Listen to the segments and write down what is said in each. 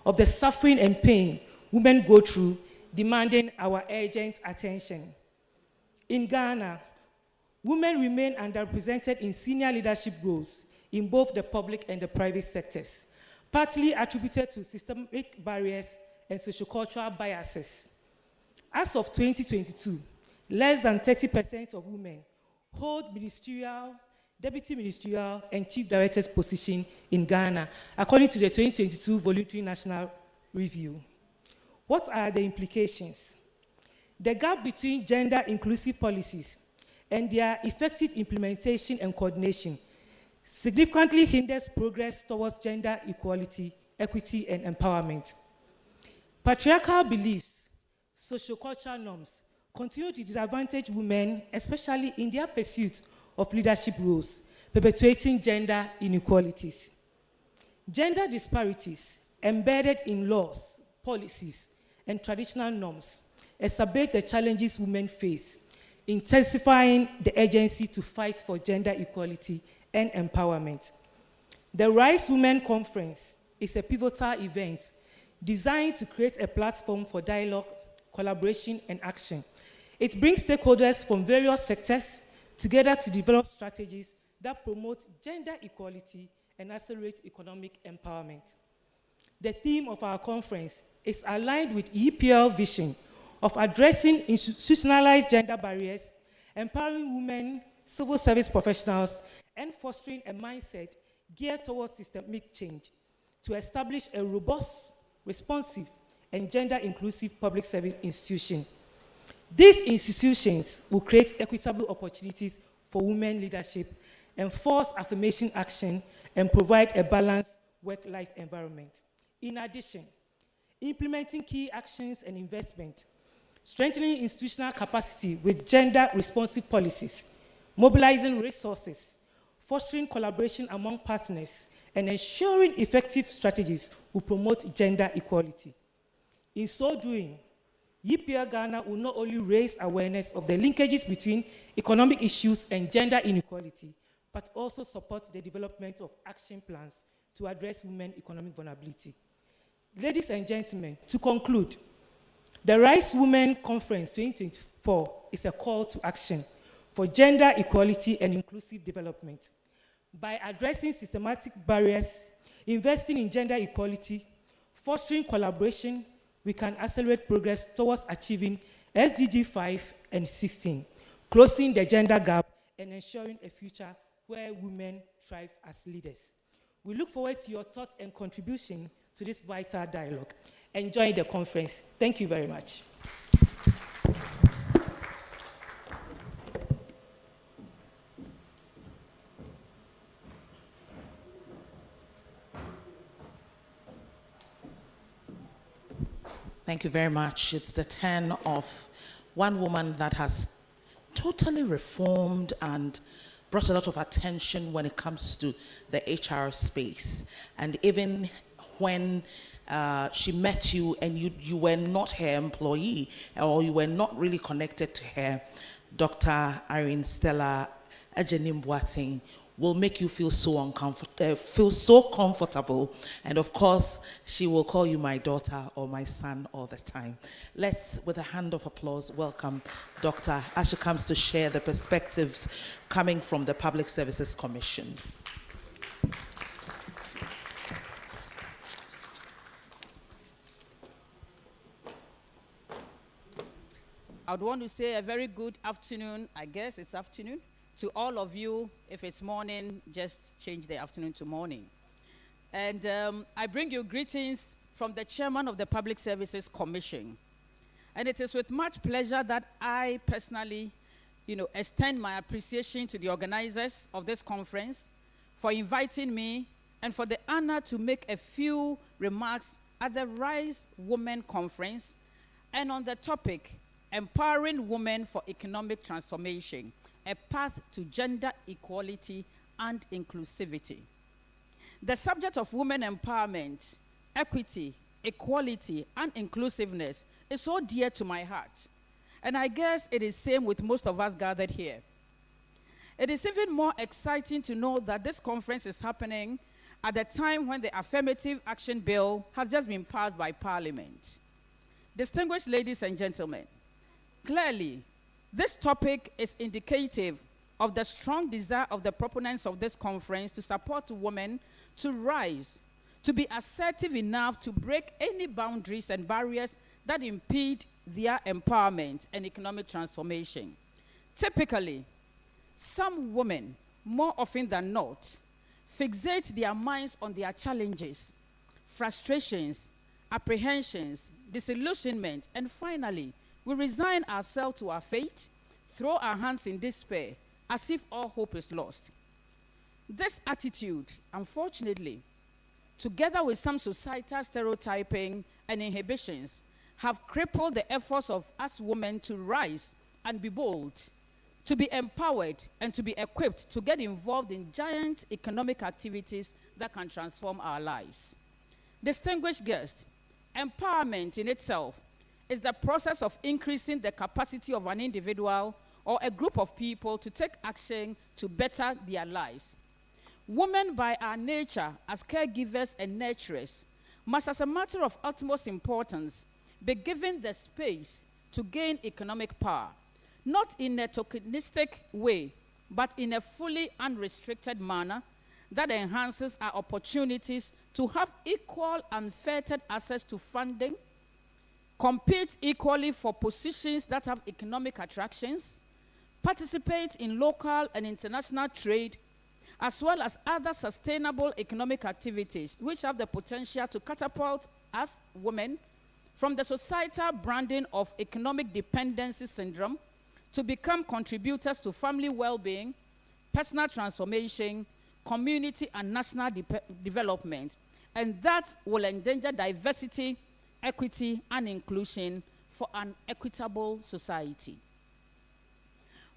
of the suffering and pain women go through, demanding our urgent attention. In Ghana, women remain underrepresented in senior leadership roles in both the public and the private sectors, partly attributed to systemic barriers and sociocultural biases. As of 2022, less than 30% of women hold ministerial, deputy ministerial, and chief director's position in Ghana, according to the 2022 Voluntary National Review. What are the implications? The gap between gender-inclusive policies and their effective implementation and coordination significantly hinders progress towards gender equality, equity, and empowerment. Patriarchal beliefs, sociocultural norms continue to disadvantage women, especially in their pursuit of leadership roles, perpetuating gender inequalities. Gender disparities embedded in laws, policies, and traditional norms exacerbate the challenges women face, intensifying the urgency to fight for gender equality and empowerment. The Rise Women Conference is a pivotal event designed to create a platform for dialogue, collaboration, and action. It brings stakeholders from various sectors together to develop strategies that promote gender equality and accelerate economic empowerment. The theme of our conference is aligned with EPL vision of addressing institutionalized gender barriers, empowering women, civil service professionals, and fostering a mindset geared towards systemic change to establish a robust, responsive, and gender-inclusive public service institution. These institutions will create equitable opportunities for women leadership, enforce affirmation action, and provide a balanced work-life environment. In addition, implementing key actions and investment, strengthening institutional capacity with gender-responsive policies, mobilizing resources, fostering collaboration among partners, and ensuring effective strategies will promote gender equality. In so doing, EPL Ghana will not only raise awareness of the linkages between economic issues and gender inequality, but also support the development of action plans to address women's economic vulnerability. Ladies and gentlemen, to conclude, the Rise Women Conference 2024 is a call to action for gender equality and inclusive development. By addressing systematic barriers, investing in gender equality, fostering collaboration, we can accelerate progress towards achieving SDG 5 and 16, closing the gender gap and ensuring a future where women thrive as leaders. We look forward to your thoughts and contribution to this vital dialogue. Enjoy the conference. Thank you very much. Thank you very much. It's the turn of one woman that has totally reformed and brought a lot of attention when it comes to the HR space. And even when she met you and you were not her employee or you were not really connected to her, Dr. Irene Stella Ajenim-Boateng will make you feel so comfortable, and of course she will call you my daughter or my son all the time. Let's, with a hand of applause, welcome Dr. as she comes to share the perspectives coming from the Public Services Commission. I would want to say a very good afternoon. I guess it's afternoon to all of you. If it's morning, just change the afternoon to morning. And I bring you greetings from the chairman of the Public Services Commission. And it is with much pleasure that I personally, extend my appreciation to the organizers of this conference for inviting me and for the honor to make a few remarks at the Rise Women Conference and on the topic, Empowering Women for Economic Transformation, a path to gender equality and inclusivity. The subject of women empowerment, equity, equality, and inclusiveness is so dear to my heart. And I guess it is same with most of us gathered here. It is even more exciting to know that this conference is happening at the time when the Affirmative Action Bill has just been passed by Parliament. Distinguished ladies and gentlemen, clearly, this topic is indicative of the strong desire of the proponents of this conference to support women to rise, to be assertive enough to break any boundaries and barriers that impede their empowerment and economic transformation. Typically, some women, more often than not, fixate their minds on their challenges, frustrations, apprehensions, disillusionment, and finally, we resign ourselves to our fate, throw our hands in despair, as if all hope is lost. This attitude, unfortunately, together with some societal stereotyping and inhibitions, have crippled the efforts of us women to rise and be bold, to be empowered, and to be equipped to get involved in giant economic activities that can transform our lives. Distinguished guests, empowerment in itself is the process of increasing the capacity of an individual or a group of people to take action to better their lives. Women, by our nature as caregivers and nurturers, must, as a matter of utmost importance, be given the space to gain economic power, not in a tokenistic way, but in a fully unrestricted manner that enhances our opportunities to have equal and unfettered access to funding, compete equally for positions that have economic attractions, participate in local and international trade, as well as other sustainable economic activities which have the potential to catapult us women from the societal branding of economic dependency syndrome to become contributors to family well-being, personal transformation, community and national development, and that will endanger diversity, equity, and inclusion for an equitable society.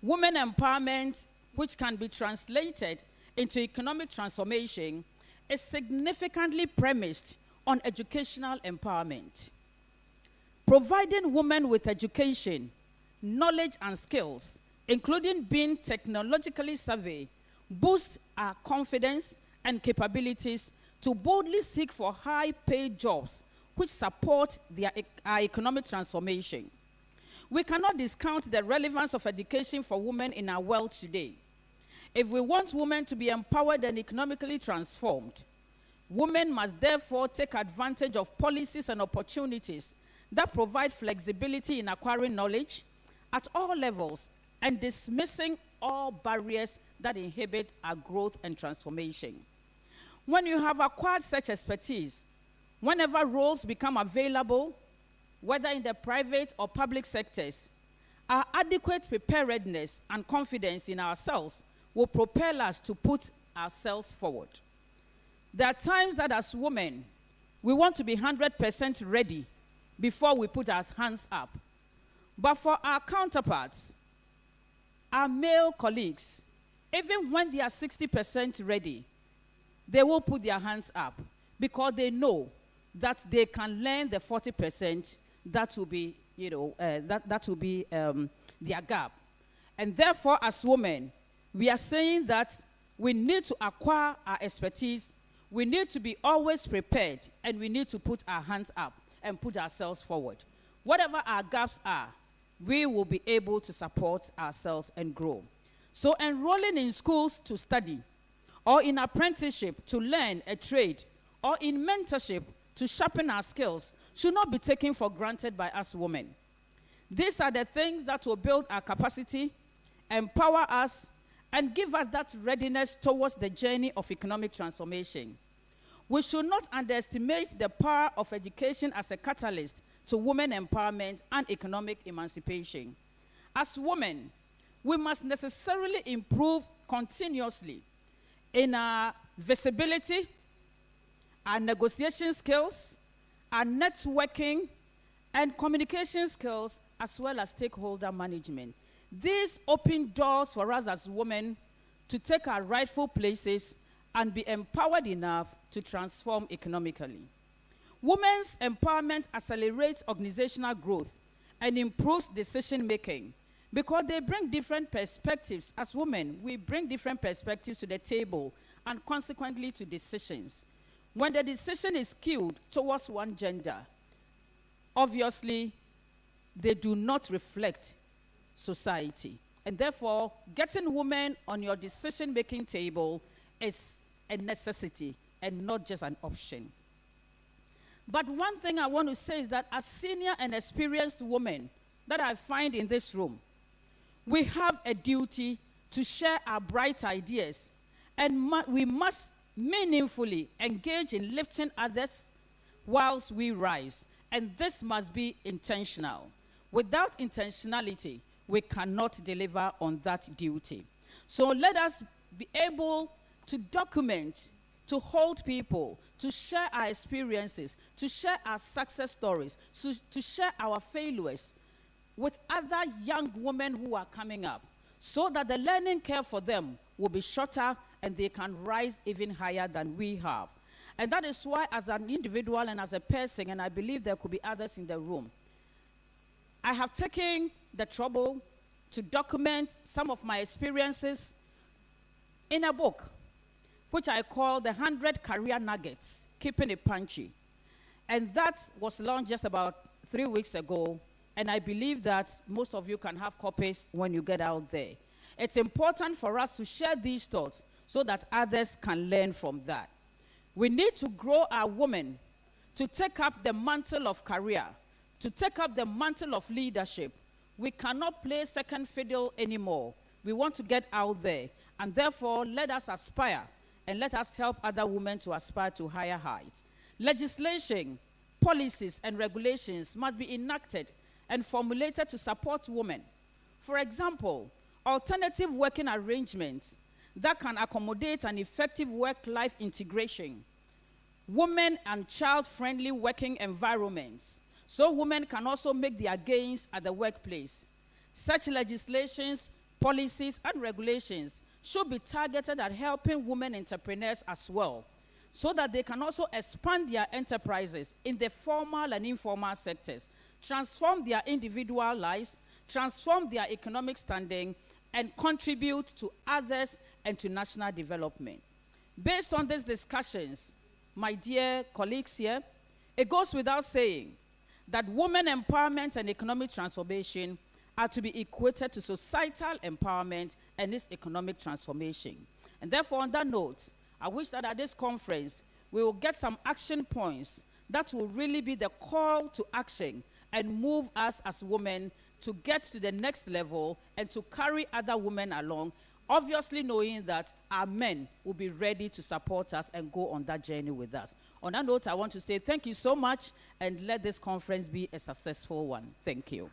Women empowerment, which can be translated into economic transformation, is significantly premised on educational empowerment. Providing women with education, knowledge, and skills, including being technologically savvy, boosts our confidence and capabilities to boldly seek for high-paid jobs which support our economic transformation. We cannot discount the relevance of education for women in our world today. If we want women to be empowered and economically transformed, women must therefore take advantage of policies and opportunities that provide flexibility in acquiring knowledge at all levels and dismissing all barriers that inhibit our growth and transformation. When you have acquired such expertise, whenever roles become available, whether in the private or public sectors, our adequate preparedness and confidence in ourselves will propel us to put ourselves forward. There are times that as women, we want to be 100% ready before we put our hands up. But for our counterparts, our male colleagues, even when they are 60% ready, they will put their hands up because they know that they can learn the 40% that will be, that will be their gap. And therefore, as women, we are saying that we need to acquire our expertise, we need to be always prepared, and we need to put our hands up and put ourselves forward. Whatever our gaps are, we will be able to support ourselves and grow. So enrolling in schools to study, or in apprenticeship to learn a trade, or in mentorship to sharpen our skills should not be taken for granted by us women. These are the things that will build our capacity, empower us, and give us that readiness towards the journey of economic transformation. We should not underestimate the power of education as a catalyst to women empowerment and economic emancipation. As women, we must necessarily improve continuously in our visibility, our negotiation skills, our networking, and communication skills, as well as stakeholder management. These open doors for us as women to take our rightful places and be empowered enough to transform economically. Women's empowerment accelerates organizational growth and improves decision-making because they bring different perspectives. As women, we bring different perspectives to the table and consequently to decisions. When the decision is skewed towards one gender, obviously, they do not reflect society. And therefore, getting women on your decision-making table is a necessity and not just an option. But one thing I want to say is that as senior and experienced women that I find in this room, we have a duty to share our bright ideas, and we must meaningfully engage in lifting others whilst we rise. And this must be intentional. Without intentionality, we cannot deliver on that duty. So let us be able to document, to hold people, to share our experiences, to share our success stories, to share our failures with other young women who are coming up, so that the learning curve for them will be shorter and they can rise even higher than we have. And that is why, as an individual and as a person, and I believe there could be others in the room, I have taken the trouble to document some of my experiences in a book, which I call The 100 Career Nuggets, Keeping It Punchy. And that was launched just about 3 weeks ago, and I believe that most of you can have copies when you get out there. It's important for us to share these thoughts so that others can learn from that. We need to grow our women to take up the mantle of career, to take up the mantle of leadership. We cannot play second fiddle anymore. We want to get out there, and therefore let us aspire and let us help other women to aspire to higher heights. Legislation, policies, and regulations must be enacted and formulated to support women. For example, alternative working arrangements that can accommodate an effective work-life integration, women and child-friendly working environments, so women can also make their gains at the workplace. Such legislations, policies, and regulations should be targeted at helping women entrepreneurs as well, so that they can also expand their enterprises in the formal and informal sectors, transform their individual lives, transform their economic standing, and contribute to others and to national development. Based on these discussions, my dear colleagues here, it goes without saying that women empowerment and economic transformation are to be equated to societal empowerment and its economic transformation. And therefore, on that note, I wish that at this conference, we will get some action points that will really be the call to action and move us as women to get to the next level and to carry other women along, obviously knowing that our men will be ready to support us and go on that journey with us. On that note, I want to say thank you so much, and let this conference be a successful one. Thank you.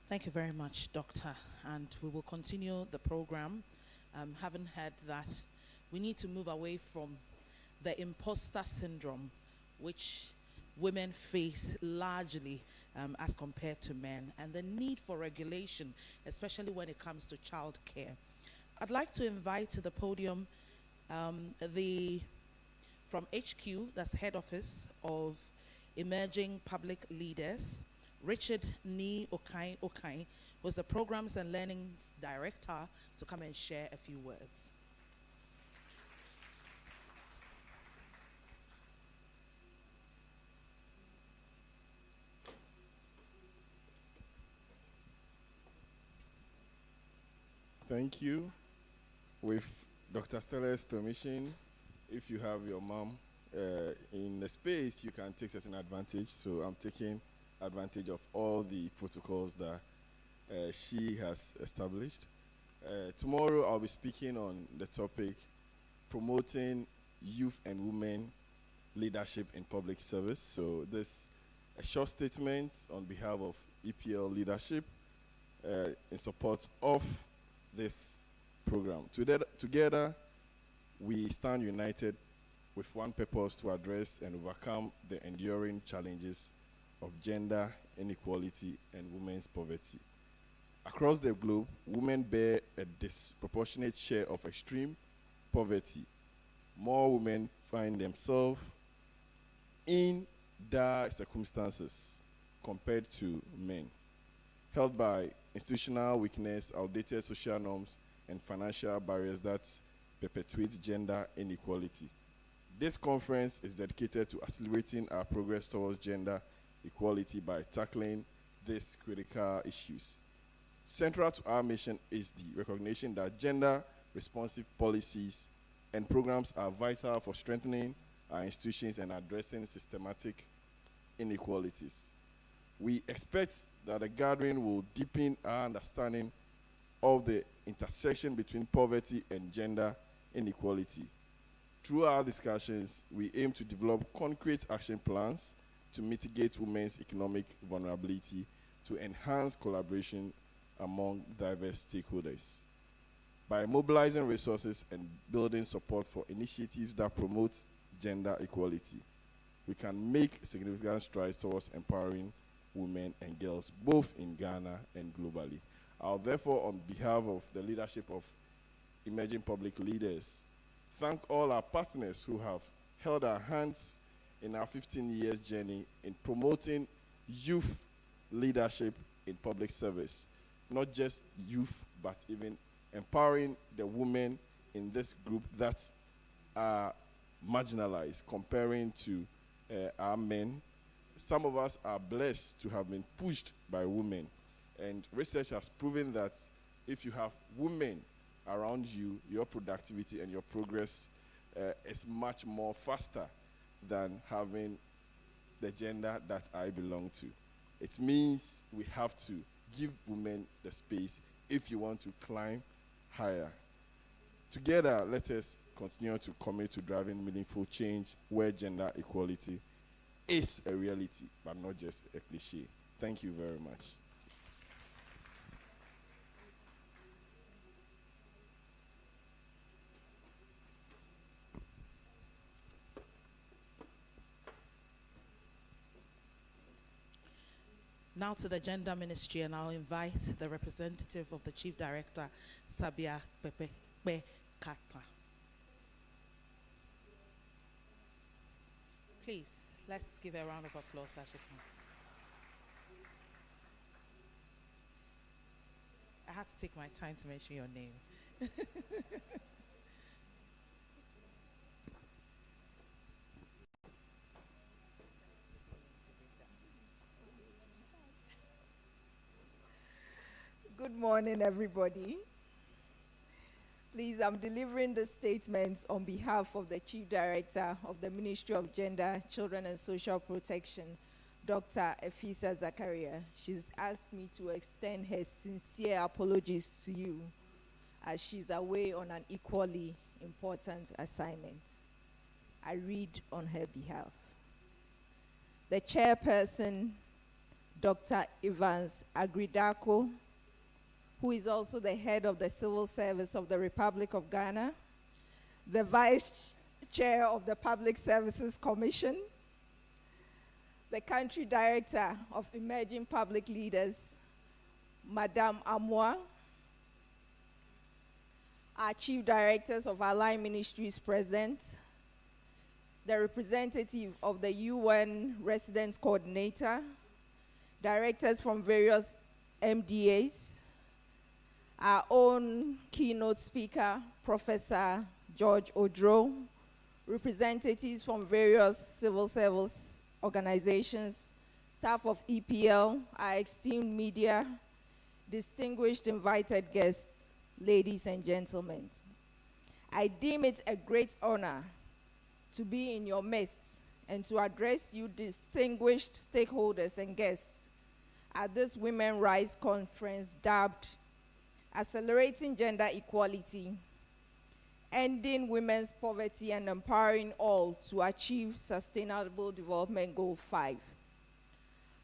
Thank you very much, Doctor. And we will continue the program, having heard that we need to move away from the imposter syndrome, which women face largely as compared to men, and the need for regulation, especially when it comes to child care. I'd like to invite to the podium from HQ, that's Head Office of Emerging Public Leaders, Richard Ni Okai was the Programs and Learnings Director, to come and share a few words. Thank you. With Dr. Stella's permission, if you have your mom in the space, you can take certain advantage. So I'm taking advantage of all the protocols that she has established. Tomorrow I'll be speaking on the topic promoting youth and women leadership in public service. So this a short statement on behalf of EPL leadership in support of this program. Together we stand united with one purpose: to address and overcome the enduring challenges of gender inequality and women's poverty. Across the globe, women bear a disproportionate share of extreme poverty. More women find themselves in dire circumstances compared to men, held by institutional weakness, outdated social norms, and financial barriers that perpetuate gender inequality. This conference is dedicated to accelerating our progress towards gender equality by tackling these critical issues. Central to our mission is the recognition that gender-responsive policies and programs are vital for strengthening our institutions and addressing systematic inequalities. We expect that the gathering will deepen our understanding of the intersection between poverty and gender inequality. Through our discussions, we aim to develop concrete action plans to mitigate women's economic vulnerability, to enhance collaboration among diverse stakeholders. By mobilizing resources and building support for initiatives that promote gender equality, we can make significant strides towards empowering women and girls, both in Ghana and globally. I'll therefore, on behalf of the leadership of Emerging Public Leaders, thank all our partners who have held our hands in our 15 years journey in promoting youth leadership in public service. Not just youth, but even empowering the women in this group that are marginalized comparing to our men. Some of us are blessed to have been pushed by women. And research has proven that if you have women around you, your productivity and your progress is much more faster than having the gender that I belong to. It means we have to give women the space if you want to climb higher. Together, let us continue to commit to driving meaningful change where gender equality is a reality, but not just a cliche. Thank you very much. Now to the Gender Ministry, and I'll invite the representative of the Chief Director, Sabia Pepe Kata. Please, let's give a round of applause as she comes. I had to take my time to mention your name. Good morning, everybody. Please, I'm delivering the statement on behalf of the Chief Director of the Ministry of Gender, Children and Social Protection, Dr. Efisa Zakaria. She's asked me to extend her sincere apologies to you as she's away on an equally important assignment. I read on her behalf. The chairperson, Dr. Evans Agridako, who is also the head of the Civil Service of the Republic of Ghana, the Vice Chair of the Public Services Commission, the Country Director of Emerging Public Leaders, Madame Amwa, our Chief Directors of our line ministries present, the representative of the UN Residence Coordinator, directors from various MDAs, our own keynote speaker, Professor George Odro, representatives from various civil service organizations, staff of EPL, our esteemed media, distinguished invited guests, ladies and gentlemen. I deem it a great honor to be in your midst and to address you distinguished stakeholders and guests at this Women Rights Conference dubbed Accelerating Gender Equality, Ending Women's Poverty and Empowering All to Achieve Sustainable Development Goal 5.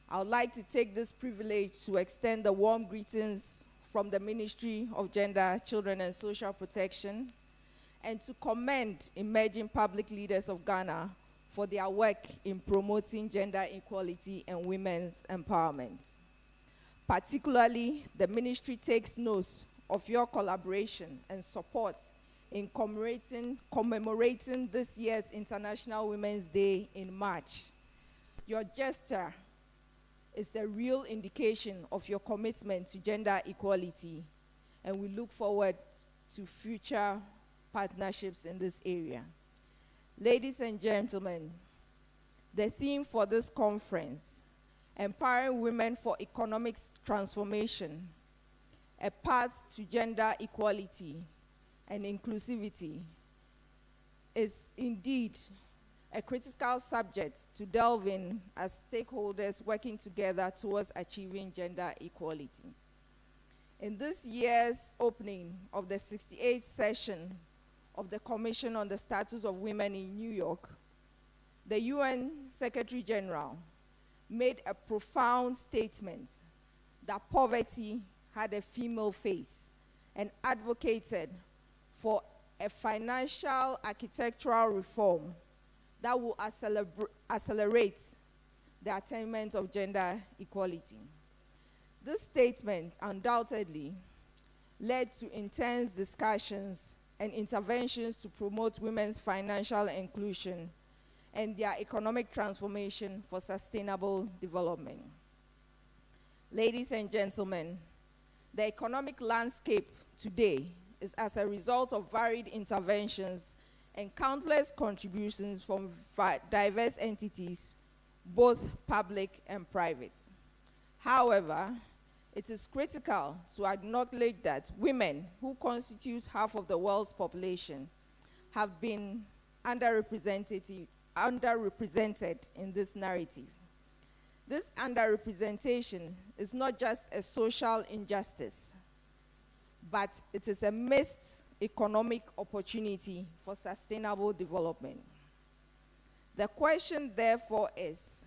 I would like to take this privilege to extend the warm greetings from the Ministry of Gender, Children and Social Protection, and to commend emerging public leaders of Ghana for their work in promoting gender equality and women's empowerment. Particularly, the ministry takes note of your collaboration and support in commemorating this year's International Women's Day in March. Your gesture is a real indication of your commitment to gender equality, and we look forward to future partnerships in this area. Ladies and gentlemen, the theme for this conference, Empowering Women for Economic Transformation, a Path to Gender Equality and Inclusivity, is indeed a critical subject to delve in as stakeholders working together towards achieving gender equality. In this year's opening of the 68th session of the Commission on the Status of Women in New York, the UN Secretary General made a profound statement that poverty had a female face and advocated for a financial architectural reform that will accelerate the attainment of gender equality. This statement undoubtedly led to intense discussions and interventions to promote women's financial inclusion and their economic transformation for sustainable development. Ladies and gentlemen, the economic landscape today is as a result of varied interventions and countless contributions from diverse entities, both public and private. However, it is critical to acknowledge that women, who constitute half of the world's population, have been underrepresented in this narrative. This underrepresentation is not just a social injustice, but it is a missed economic opportunity for sustainable development. The question, therefore, is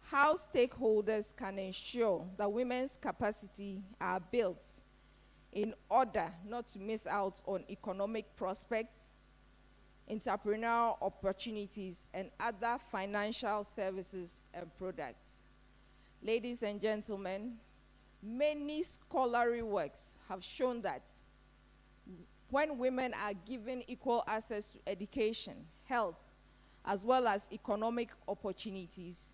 how stakeholders can ensure that women's capacity are built in order not to miss out on economic prospects, entrepreneurial opportunities, and other financial services and products. Ladies and gentlemen, many scholarly works have shown that when women are given equal access to education, health, as well as economic opportunities,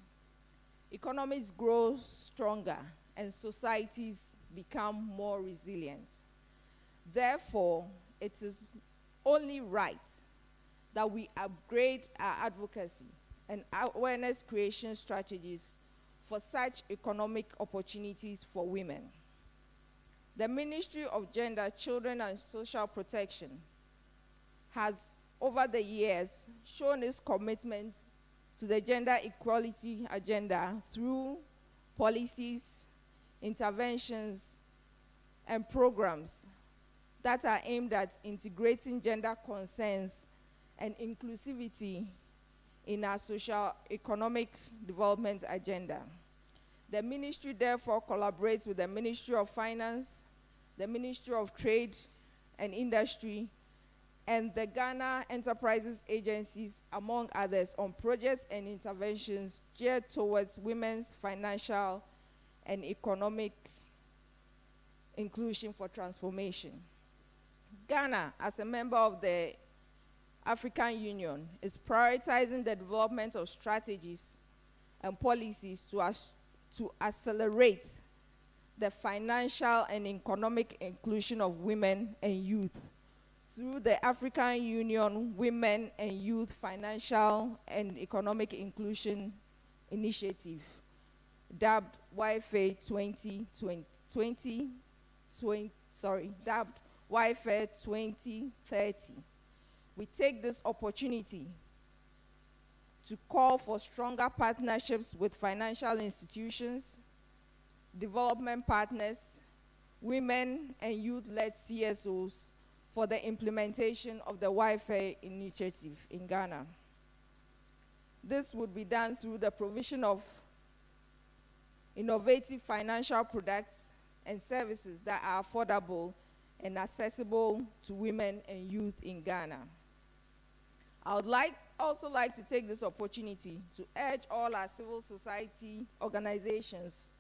economies grow stronger and societies become more resilient. Therefore, it is only right that we upgrade our advocacy and awareness creation strategies for such economic opportunities for women. The Ministry of Gender, Children and Social Protection has, over the years, shown its commitment to the gender equality agenda through policies, interventions, and programs that are aimed at integrating gender concerns and inclusivity in our socio-economic development agenda. The ministry therefore collaborates with the Ministry of Finance, the Ministry of Trade and Industry, and the Ghana Enterprises Agencies, among others, on projects and interventions geared towards women's financial and economic inclusion for transformation. Ghana, as a member of the African Union, is prioritizing the development of strategies and policies to accelerate the financial and economic inclusion of women and youth through the African Union Women and Youth Financial and Economic Inclusion Initiative, dubbed YFA 2030. We take this opportunity to call for stronger partnerships with financial institutions, development partners, women and youth-led CSOs for the implementation of the YFA initiative in Ghana. This would be done through the provision of innovative financial products and services that are affordable and accessible to women and youth in Ghana. I would also like to take this opportunity to urge all our civil society organizations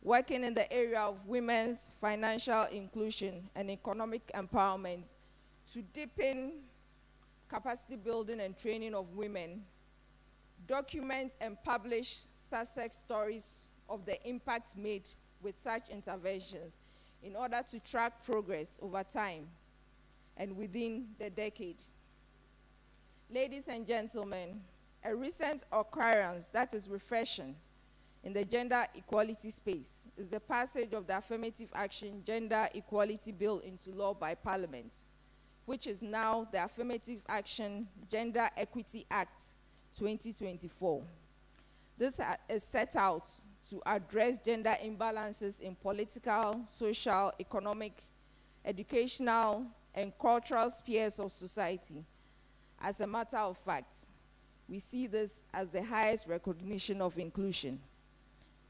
working in the area of women's financial inclusion and economic empowerment to deepen capacity building and training of women, document and publish success stories of the impact made with such interventions in order to track progress over time and within the decade. Ladies and gentlemen, a recent occurrence that is refreshing in the gender equality space is the passage of the Affirmative Action Gender Equality Bill into law by Parliament, which is now the Affirmative Action Gender Equity Act 2024. This is set out to address gender imbalances in political, social, economic, educational, and cultural spheres of society. As a matter of fact, we see this as the highest recognition of inclusion,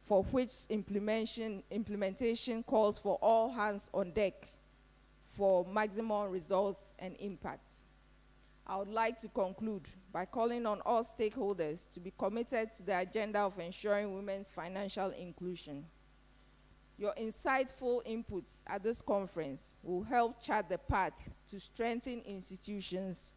for which implementation calls for all hands on deck for maximum results and impact. I would like to conclude by calling on all stakeholders to be committed to the agenda of ensuring women's financial inclusion. Your insightful inputs at this conference will help chart the path to strengthen institutions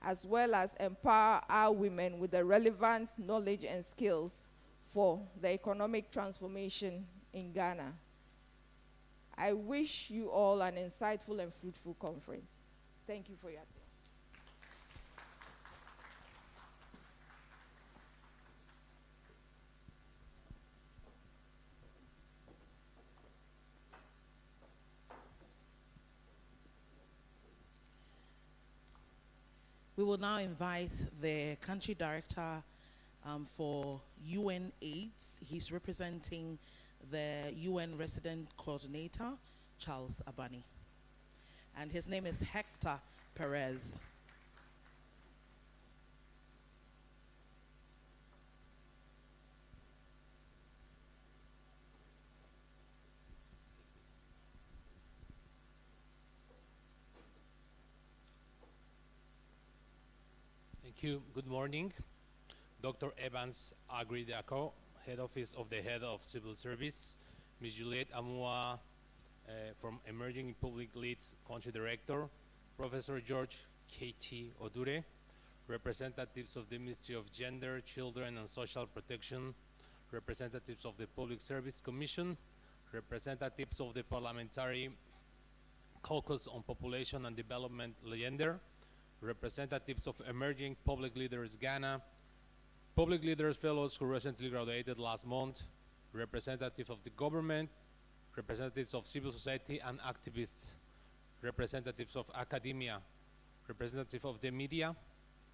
as well as empower our women with the relevant knowledge and skills for the economic transformation in Ghana. I wish you all an insightful and fruitful conference. Thank you for your attention. We will now invite the country director for UN AIDS. He's representing the UN resident coordinator, Charles Abani. And his name is Hector Perez. Thank you. Good morning. Dr. Evans Agri-Dako, Head Office of the Head of Civil Service, Ms. Juliette Amua from Emerging Public Leads Country Director, Professor George K.T. Odure, representatives of the Ministry of Gender, Children and Social Protection, representatives of the Public Service Commission, representatives of the Parliamentary Caucus on Population and Development Gender, representatives of Emerging Public Leaders Ghana, Public Leaders Fellows who recently graduated last month, representatives of the government, representatives of civil society and activists, representatives of academia, representatives of the media,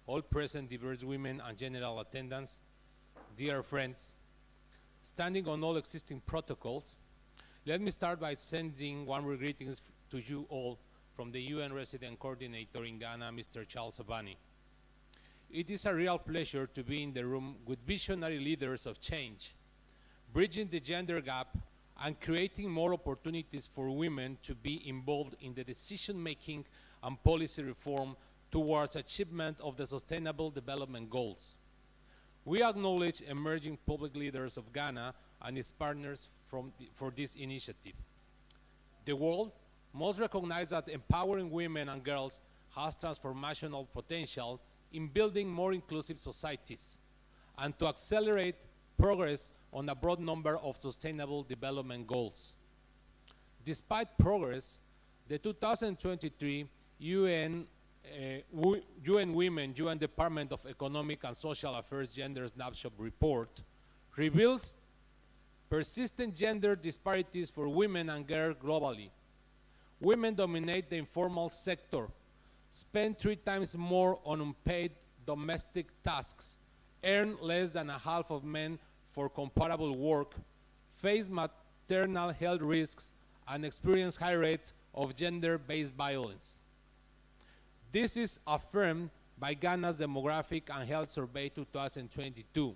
all present, diverse women and general attendance, dear friends, standing on all existing protocols, let me start by sending warm greetings to you all from the UN Resident Coordinator in Ghana, Mr. Charles Abani. It is a real pleasure to be in the room with visionary leaders of change, bridging the gender gap and creating more opportunities for women to be involved in the decision-making and policy reform towards achievement of the Sustainable Development Goals. We acknowledge emerging public leaders of Ghana and its partners for this initiative. The world must recognize that empowering women and girls has transformational potential in building more inclusive societies and to accelerate progress on a broad number of sustainable development goals. Despite progress, the 2023 UN Women, UN Department of Economic and Social Affairs Gender Snapshot Report reveals persistent gender disparities for women and girls globally. Women dominate the informal sector, spend 3 times more on unpaid domestic tasks, earn less than a half of men for comparable work, face maternal health risks, and experience high rates of gender-based violence. This is affirmed by Ghana's Demographic and Health Survey 2022,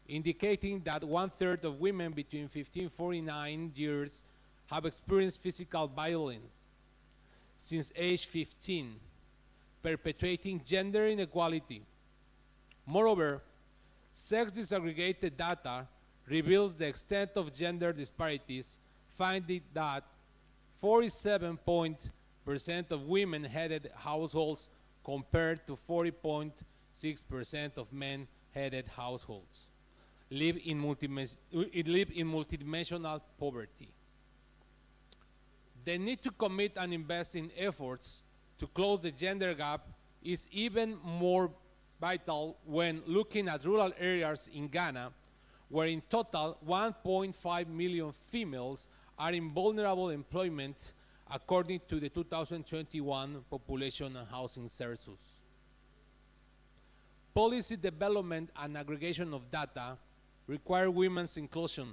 indicating that 1/3 of women between 15 and 49 years have experienced physical violence since age 15, perpetuating gender inequality. Moreover, sex disaggregated data reveals the extent of gender disparities, finding that 47.2 of women-headed households compared to 40.6% of men-headed households. Live in multidimensional poverty. The need to commit and invest in efforts to close the gender gap is even more vital when looking at rural areas in Ghana, where in total 1.5 million females are in vulnerable employment according to the 2021 Population and Housing Census. Policy development and aggregation of data require women's inclusion,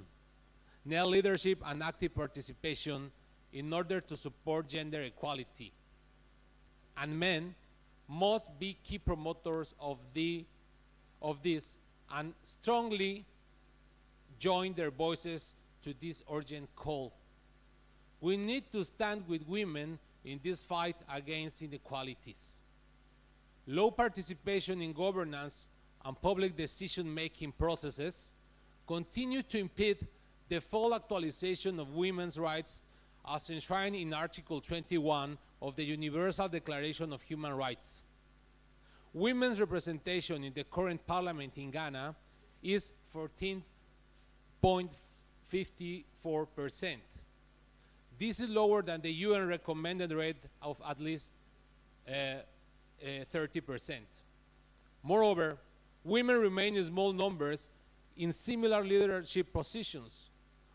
male leadership, and active participation in order to support gender equality. And men must be key promoters of this and strongly join their voices to this urgent call. We need to stand with women in this fight against inequalities. Low participation in governance and public decision-making processes continue to impede the full actualization of women's rights as enshrined in Article 21 of the Universal Declaration of Human Rights. Women's representation in the current parliament in Ghana is 14.54%. This is lower than the UN recommended rate of at least 30%. Moreover, women remain in small numbers in similar leadership positions,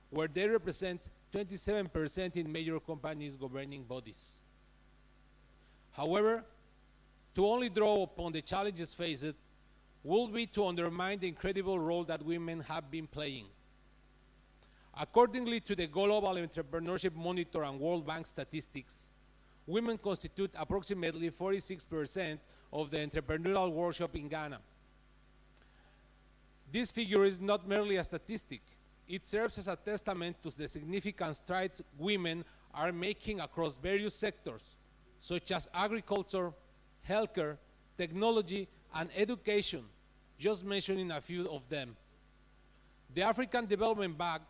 where they represent 27% in major companies' governing bodies. However, to only draw upon the challenges faced will be to undermine the incredible role that women have been playing. Accordingly to the Global Entrepreneurship Monitor and World Bank statistics, women constitute approximately 46% of the entrepreneurial workshop in Ghana. This figure is not merely a statistic. It serves as a testament to the significant strides women are making across various sectors, such as agriculture, healthcare, technology, and education, just mentioning a few of them. The African Development Bank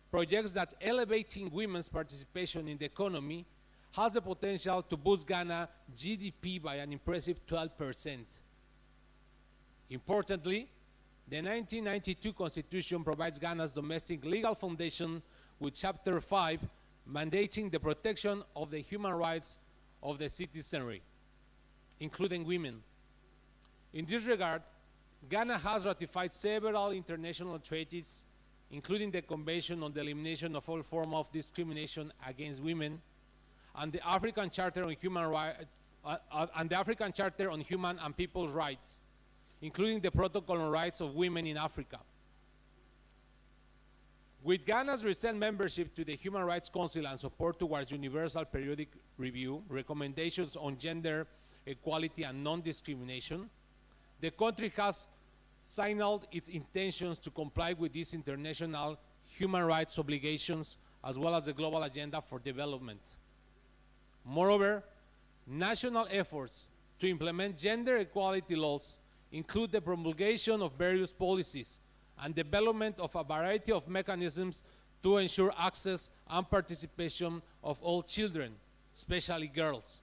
projects that elevating women's participation in the economy has the potential to boost Ghana GDP by an impressive 12%. Importantly, the 1992 Constitution provides Ghana's domestic legal foundation with Chapter 5 mandating the protection of the human rights of the citizenry, including women. In this regard, Ghana has ratified several international treaties, including the Convention on the Elimination of All Forms of Discrimination Against Women, and the African Charter on Human Rights, and the African Charter on Human and People's Rights, including the Protocol on Rights of Women in Africa. With Ghana's recent membership to the Human Rights Council and support towards universal periodic review, recommendations on gender equality and non-discrimination, the country has signaled its intentions to comply with these international human rights obligations as well as the global agenda for development. Moreover, national efforts to implement gender equality laws include the promulgation of various policies and development of a variety of mechanisms to ensure access and participation of all children, especially girls.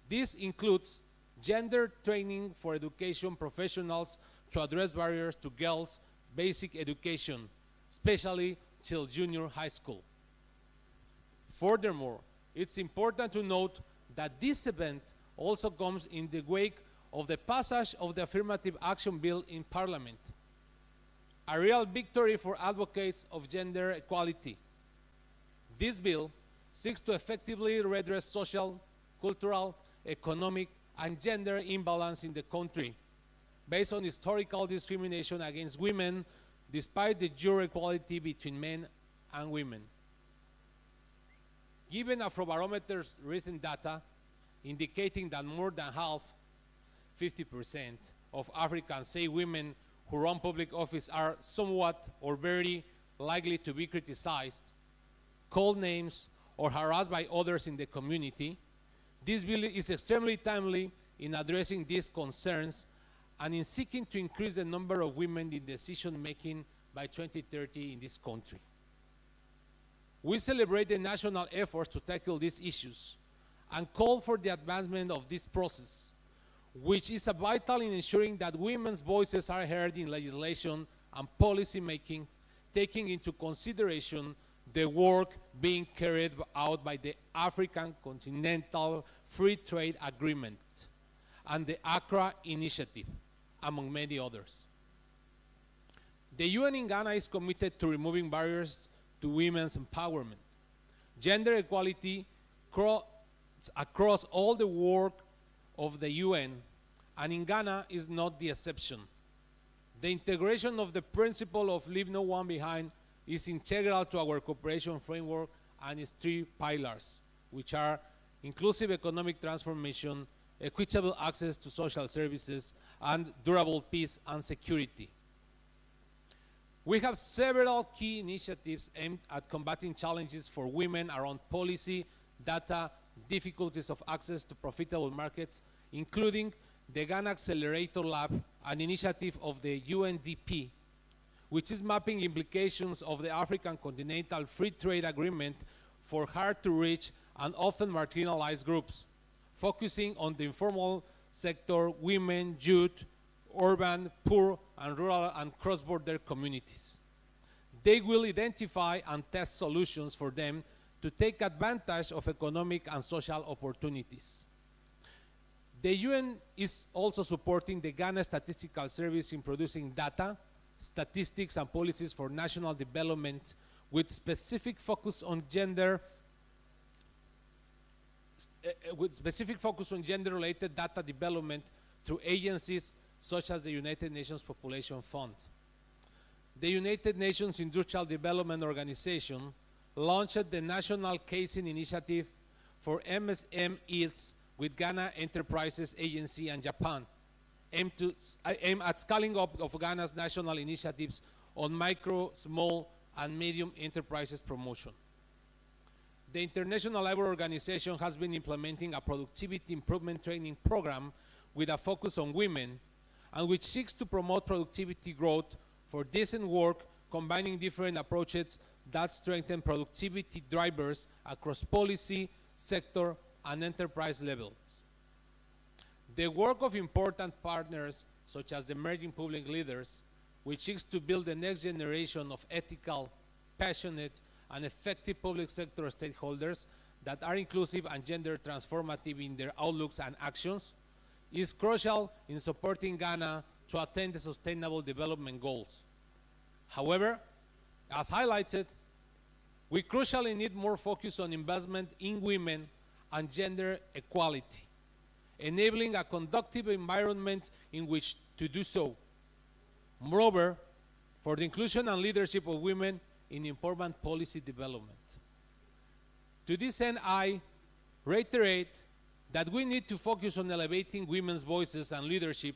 This includes gender training for education professionals to address barriers to girls' basic education, especially till junior high school. Furthermore, it's important to note that this event also comes in the wake of the passage of the Affirmative Action Bill in Parliament, a real victory for advocates of gender equality. This bill seeks to effectively redress social, cultural, economic, and gender imbalance in the country based on historical discrimination against women despite the jure equality between men and women. Given Afrobarometer's recent data indicating that more than half, 50% of Africans say women who run public office are somewhat or very likely to be criticized, called names, or harassed by others in the community, this bill is extremely timely in addressing these concerns and in seeking to increase the number of women in decision-making by 2030 in this country. We celebrate the national efforts to tackle these issues and called for the advancement of this process, which is vital in ensuring that women's voices are heard in legislation and policy making, taking into consideration the work being carried out by the African Continental Free Trade Agreement and the Accra Initiative, among many others. The UN in Ghana is committed to removing barriers to women's empowerment. Gender equality across all the work of the UN, and in Ghana is not the exception. The integration of the principle of leave no one behind is integral to our cooperation framework and its three pillars, which are inclusive economic transformation, equitable access to social services, and durable peace and security. We have several key initiatives aimed at combating challenges for women around policy, data, difficulties of access to profitable markets, including the Ghana Accelerator Lab, an initiative of the UNDP, which is mapping implications of the African Continental Free Trade Agreement for hard-to-reach and often marginalized groups, focusing on the informal sector, women, youth, urban, poor, and rural and cross-border communities. They will identify and test solutions for them to take advantage of economic and social opportunities. The UN is also supporting the Ghana Statistical Service in producing data, statistics, and policies for national development with specific focus on gender-related data development through agencies such as the United Nations Population Fund. The United Nations Industrial Development Organization launched the National Casing Initiative for MSMEs with Ghana Enterprises Agency and Japan, aim at scaling up of Ghana's national initiatives on micro, small, and medium enterprises promotion. The International Labour Organization has been implementing a productivity improvement training program with a focus on women, and which seeks to promote productivity growth for decent work, combining different approaches that strengthen productivity drivers across policy, sector, and enterprise levels. The work of important partners, such as the Emerging Public Leaders, which seeks to build the next generation of ethical, passionate, and effective public sector stakeholders that are inclusive and gender transformative in their outlooks and actions, is crucial in supporting Ghana to attain the Sustainable Development Goals. However, as highlighted, we crucially need more focus on investment in women and gender equality, enabling a conducive environment in which to do so. Moreover, for the inclusion and leadership of women in important policy development. To this end, I reiterate that we need to focus on elevating women's voices and leadership,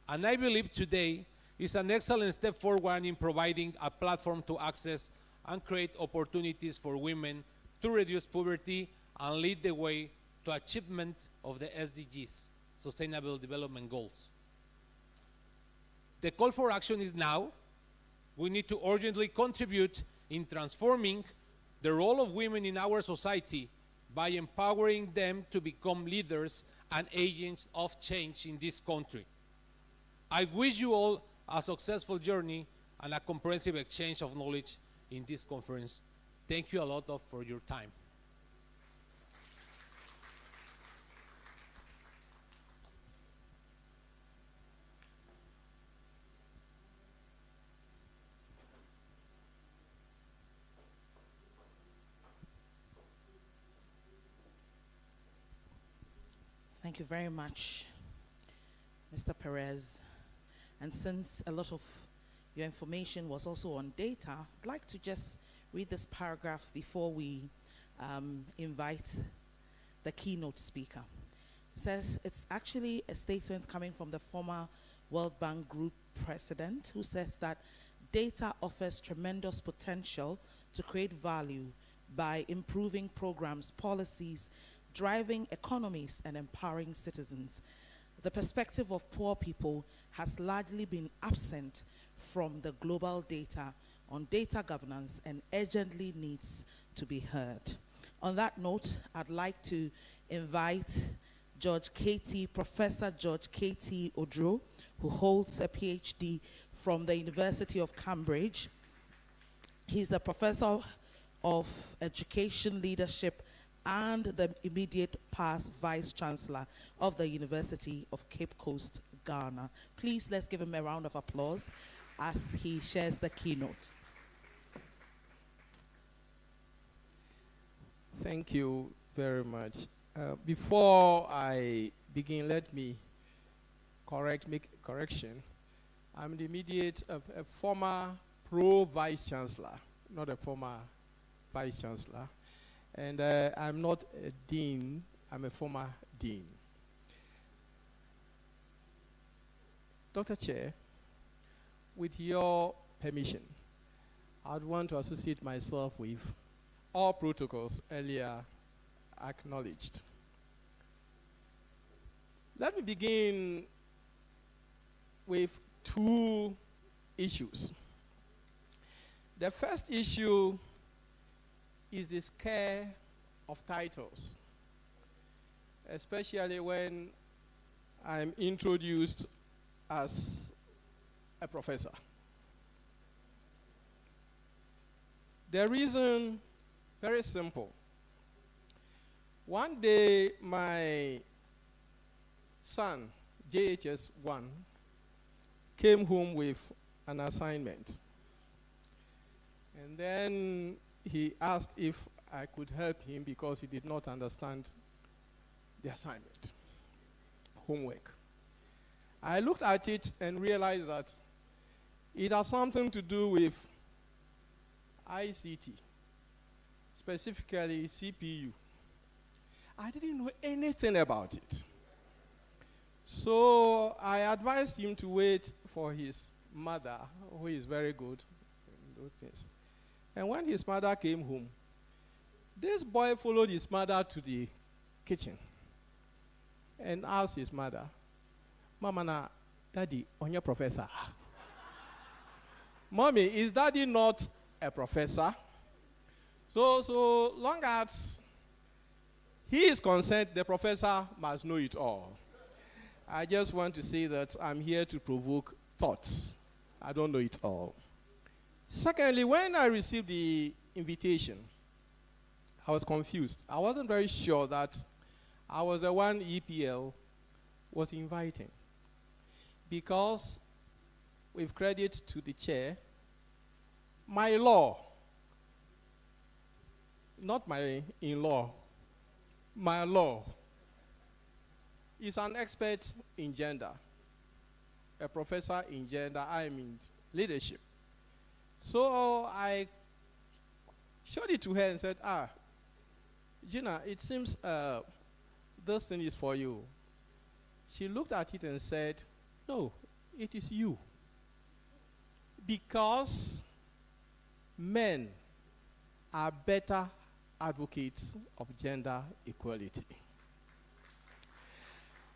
and I believe today is an excellent step forward in providing a platform to access and create opportunities for women to reduce poverty and lead the way to achievement of the SDGs, Sustainable Development Goals. The call for action is now. We need to urgently contribute in transforming the role of women in our society by empowering them to become leaders and agents of change in this country. I wish you all a successful journey and a comprehensive exchange of knowledge in this conference. Thank you a lot for your time. Thank you very much, Mr. Perez. And since a lot of your information was also on data, I'd like to just read this paragraph before we invite the keynote speaker. It says, it's actually a statement coming from the former World Bank Group president, who says that data offers tremendous potential to create value by improving programs, policies, driving economies, and empowering citizens. The perspective of poor people has largely been absent from the global data on data governance and urgently needs to be heard. On that note, I'd like to invite Professor George K.T. Odro, who holds a PhD from the University of Cambridge. He's the Professor of Education Leadership and the immediate past Vice Chancellor of the University of Cape Coast, Ghana. Please, let's give him a round of applause as he shares the keynote. Thank you very much. Before I begin, let me make a correction. I'm the immediate a former pro-vice chancellor, not a former vice chancellor. And I'm not a dean, I'm a former dean. Dr. Chair, with your permission, I'd want to associate myself with all protocols earlier acknowledged. Let me begin with two issues. The first issue is the scare of titles, especially when I'm introduced as a professor. The reason, very simple. One day, my son, JHS1, came home with an assignment. And then he asked if I could help him because he did not understand the assignment, homework. I looked at it and realized that it has something to do with ICT, specifically CPU. I didn't know anything about it. So I advised him to wait for his mother, who is very good in those things. And when his mother came home, this boy followed his mother to the kitchen and asked his mother, "Mama, na, Daddy, on your professor." "Mommy, is Daddy not a professor?" So long as he is concerned, the professor must know it all. I just want to say that I'm here to provoke thoughts. I don't know it all. Secondly, when I received the invitation, I was confused. I wasn't very sure that I was the one EPL was inviting. Because, with credit to the chair, my law, not my in-law, my law, is an expert in gender, a professor in gender. I'm in leadership. So I showed it to her and said, Gina, it seems this thing is for you. She looked at it and said, "No, it is you. Because men are better advocates of gender equality."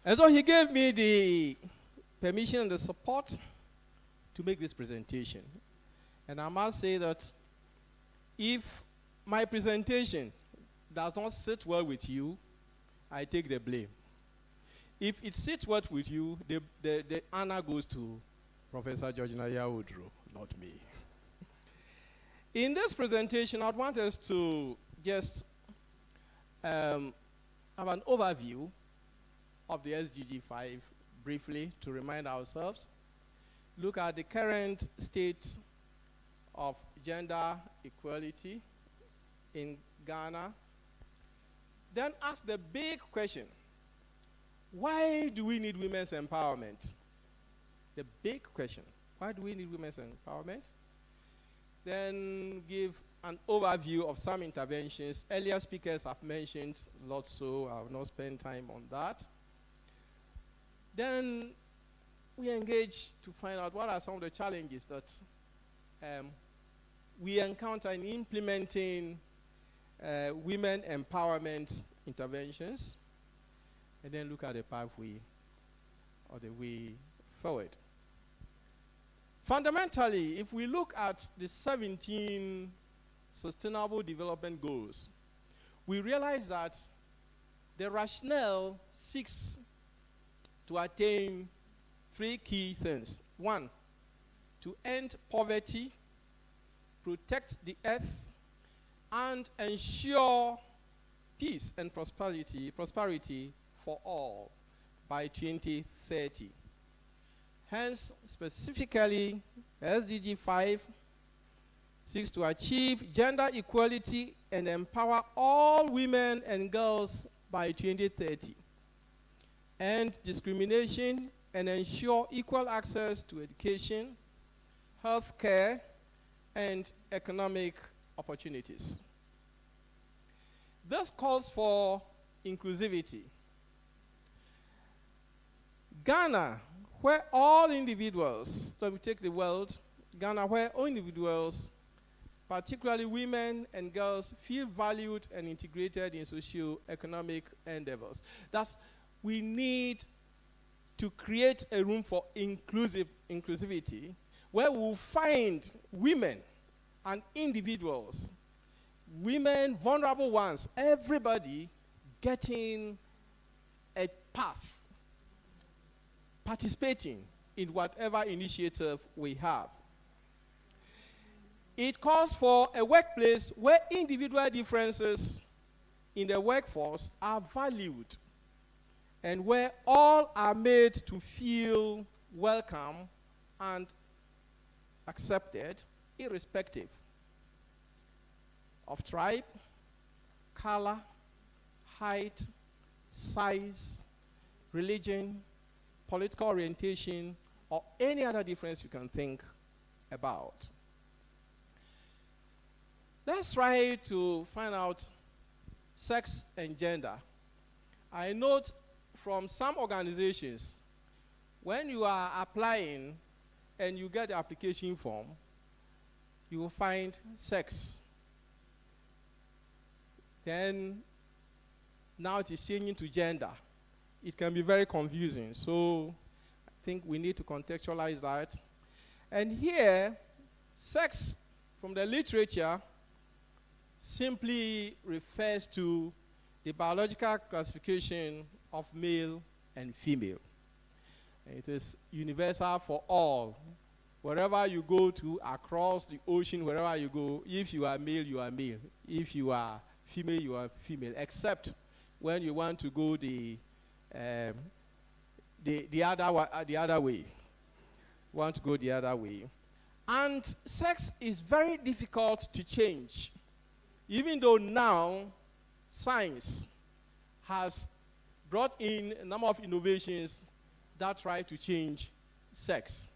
And so he gave me the permission and the support to make this presentation. And I must say that if my presentation does not sit well with you, I take the blame. If it sits well with you, the honor goes to Professor Georgina Odro, not me. In this presentation, I want us to just have an overview of the SDG 5 briefly to remind ourselves, look at the current state of gender equality in Ghana, then ask the big question, why do we need women's empowerment? The big question, why do we need women's empowerment? Then give an overview of some interventions. Earlier speakers have mentioned lots, so I will not spend time on that. Then we engage to find out what are some of the challenges that we encounter in implementing women empowerment interventions, and then look at the pathway or the way forward. Fundamentally, if we look at the 17 Sustainable Development Goals, we realize that The rationale seeks to attain three key things. One, to end poverty, protect the earth, and ensure peace and prosperity for all by 2030. Hence, specifically, SDG 5 seeks to achieve gender equality and empower all women and girls by 2030, end discrimination and ensure equal access to education, health care, and economic opportunities. This calls for inclusivity. Ghana, where all individuals, so we take the world, Ghana, where all individuals, particularly women and girls, feel valued and integrated in socio-economic endeavors. Thus, we need to create a room for inclusivity where we'll find women and individuals, women, vulnerable ones, everybody getting a path, participating in whatever initiative we have. It calls for a workplace where individual differences in the workforce are valued and where all are made to feel welcome and accepted, irrespective of tribe, color, height, size, religion, political orientation, or any other difference you can think about. Let's try to find out sex and gender. I note from some organizations, when you are applying and you get the application form, you will find sex. Then now it is changing to gender. It can be very confusing. So I think we need to contextualize that. And here, sex from the literature simply refers to the biological classification of male and female. It is universal for all. Wherever you go to, across the ocean, wherever you go, if you are male, you are male. If you are female, you are female, except when you want to go the other way. Want to go the other way. And sex is very difficult to change. Even though now science has brought in a number of innovations that try to change sex.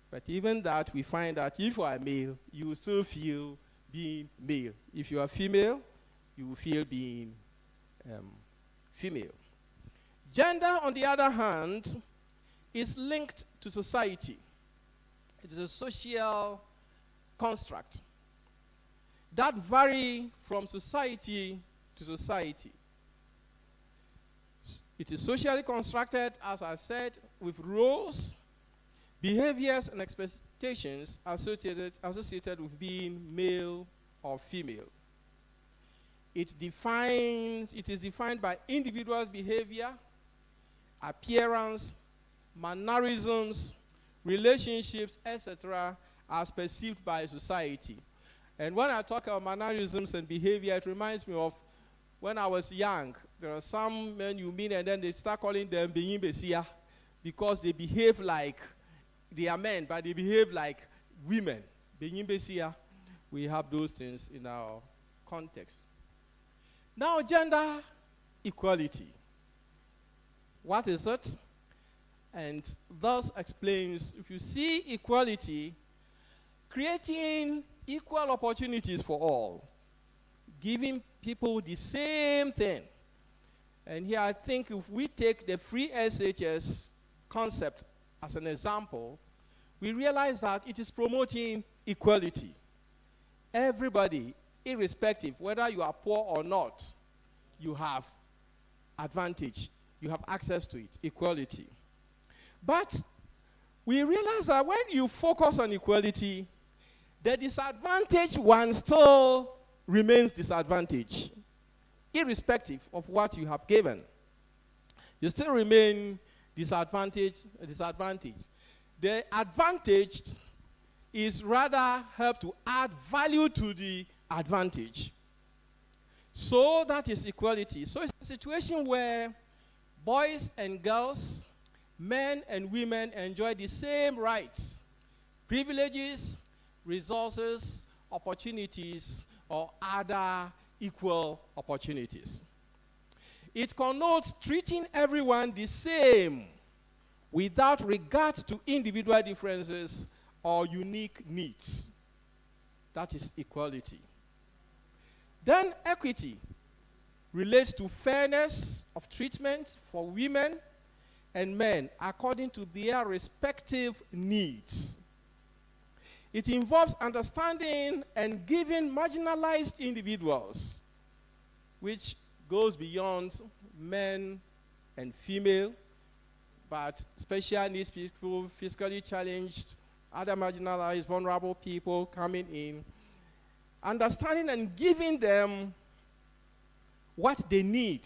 But even that, we find that if you are male, you will still feel being male. If you are female, you will feel being female. Gender, on the other hand, is linked to society. It is a social construct that vary from society to society. It is socially constructed, as I said, with roles, behaviors, and expectations associated with being male or female. It is defined by individuals' behavior, appearance, mannerisms, relationships, etc., as perceived by society. And when I talk about mannerisms and behavior, it reminds me of when I was young. There are some men you meet and then they start calling them Benyimbesia because they behave like they are men, but they behave like women. Benyimbesia, we have those things in our context. Now, gender equality. What is it? And thus explains, if you see equality, creating equal opportunities for all, giving people the same thing. And here I think if we take the free SHS concept as an example, we realize that it is promoting equality. Everybody, irrespective whether you are poor or not, you have advantage. You have access to it, equality. But we realize that when you focus on equality, the disadvantaged one still remains disadvantaged, irrespective of what you have given, you still remain disadvantaged. The advantaged is rather help to add value to the advantage. So that is equality. So it's a situation where boys and girls, men and women enjoy the same rights, privileges, resources, opportunities, or other equal opportunities. It connotes treating everyone the same without regard to individual differences or unique needs. That is equality. Then equity relates to fairness of treatment for women and men according to their respective needs. It involves understanding and giving marginalized individuals, which goes beyond men and female, but special needs people, physically challenged, other marginalized, vulnerable people coming in, understanding and giving them what they need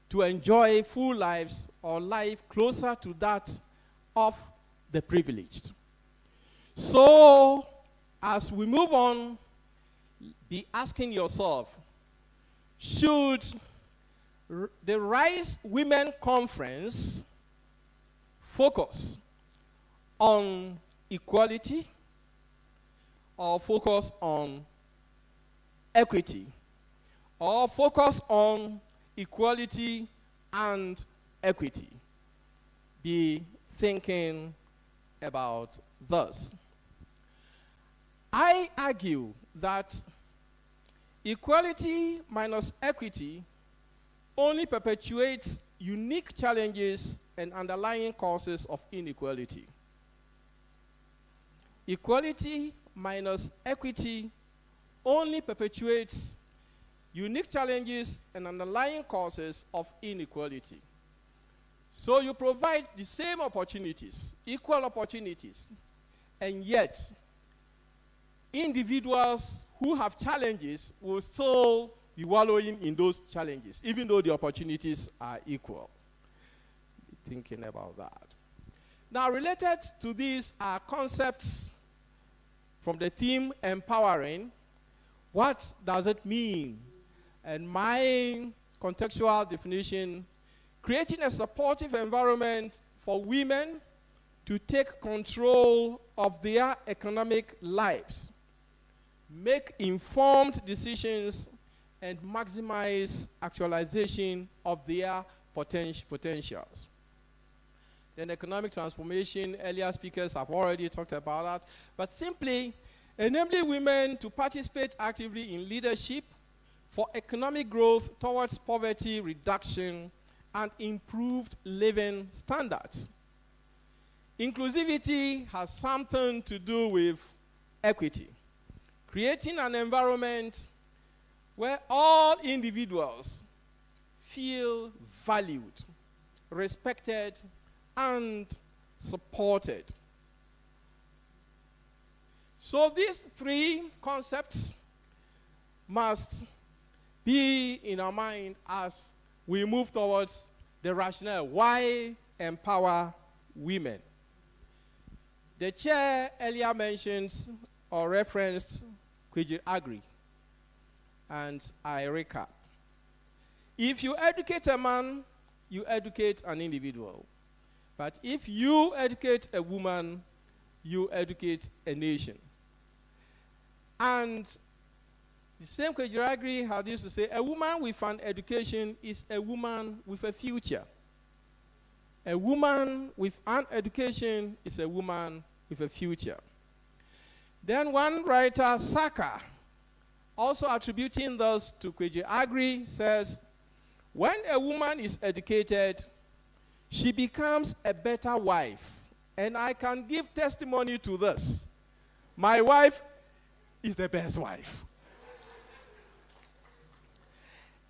to enjoy full lives or life closer to that of the privileged. So, as we move on, be asking yourself, should the Rise Women Conference focus on equality or focus on equity, or focus on equality and equity? Be thinking about this. I argue that equality minus equity only perpetuates unique challenges and underlying causes of inequality. Equality minus equity only perpetuates unique challenges and underlying causes of inequality. So you provide the same opportunities, equal opportunities, and yet individuals who have challenges will still be wallowing in those challenges, even though the opportunities are equal. Be thinking about that. Now, related to these are concepts from the theme empowering. What does it mean? And my contextual definition, creating a supportive environment for women to take control of their economic lives, make informed decisions, and maximize actualization of their potentials. Then economic transformation, earlier speakers have already talked about that, but simply enabling women to participate actively in leadership for economic growth towards poverty reduction and improved living standards. Inclusivity has something to do with equity. Creating an environment where all individuals feel valued, respected, and supported. So these three concepts must be in our mind as we move towards the rationale. Why empower women? The chair earlier mentioned or referenced Kwiji Agri, and I recap. If you educate a man, you educate an individual. But if you educate a woman, you educate a nation. And the same Kwiji Agri had used to say, a woman with an education is a woman with a future. A woman with an education is a woman with a future. Then one writer, Saka, also attributing this to Kwiji Agri, says, when a woman is educated, she becomes a better wife. And I can give testimony to this. My wife is the best wife.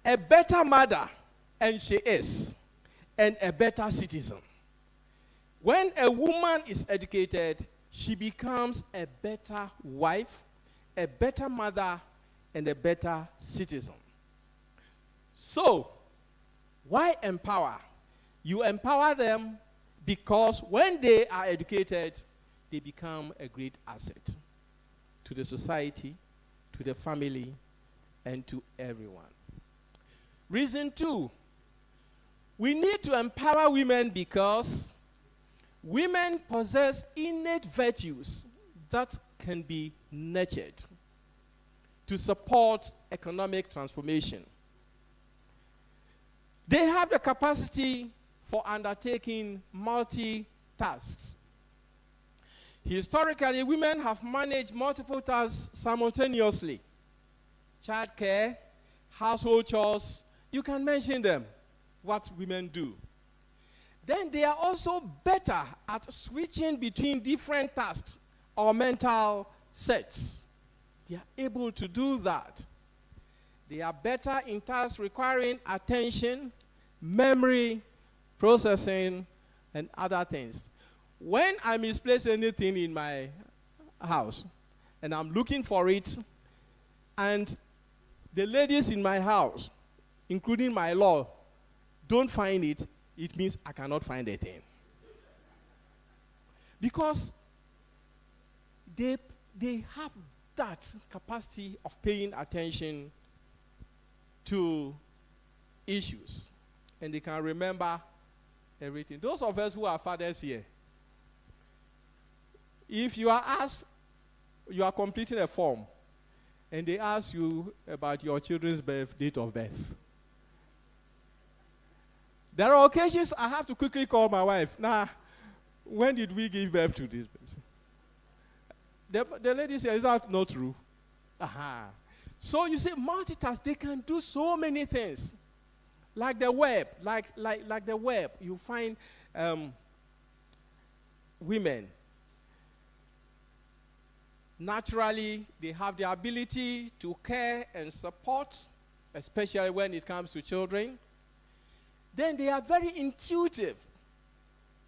A better mother, and she is, and a better citizen. When a woman is educated, she becomes a better wife, a better mother, and a better citizen. So, why empower? You empower them because when they are educated, they become a great asset to the society, to the family, and to everyone. Reason 2, we need to empower women because women possess innate virtues that can be nurtured to support economic transformation. They have the capacity for undertaking multi-tasks. Historically, women have managed multiple tasks simultaneously. Childcare, household chores, you can mention them, what women do. Then they are also better at switching between different tasks or mental sets. They are able to do that. They are better in tasks requiring attention, memory, processing, and other things. When I misplace anything in my house, and I'm looking for it, and the ladies in my house, including my law, don't find it, it means I cannot find a thing. Because they have that capacity of paying attention to issues. And they can remember everything. Those of us who are fathers here, if you are asked, you are completing a form, and they ask you about your children's date of birth. There are occasions I have to quickly call my wife. Nah, when did we give birth to this person? The lady says, is that not true? Aha. So you see, multitask, they can do so many things. Like the web, like the web, you find women. Naturally, they have the ability to care and support, especially when it comes to children. Then they are very intuitive.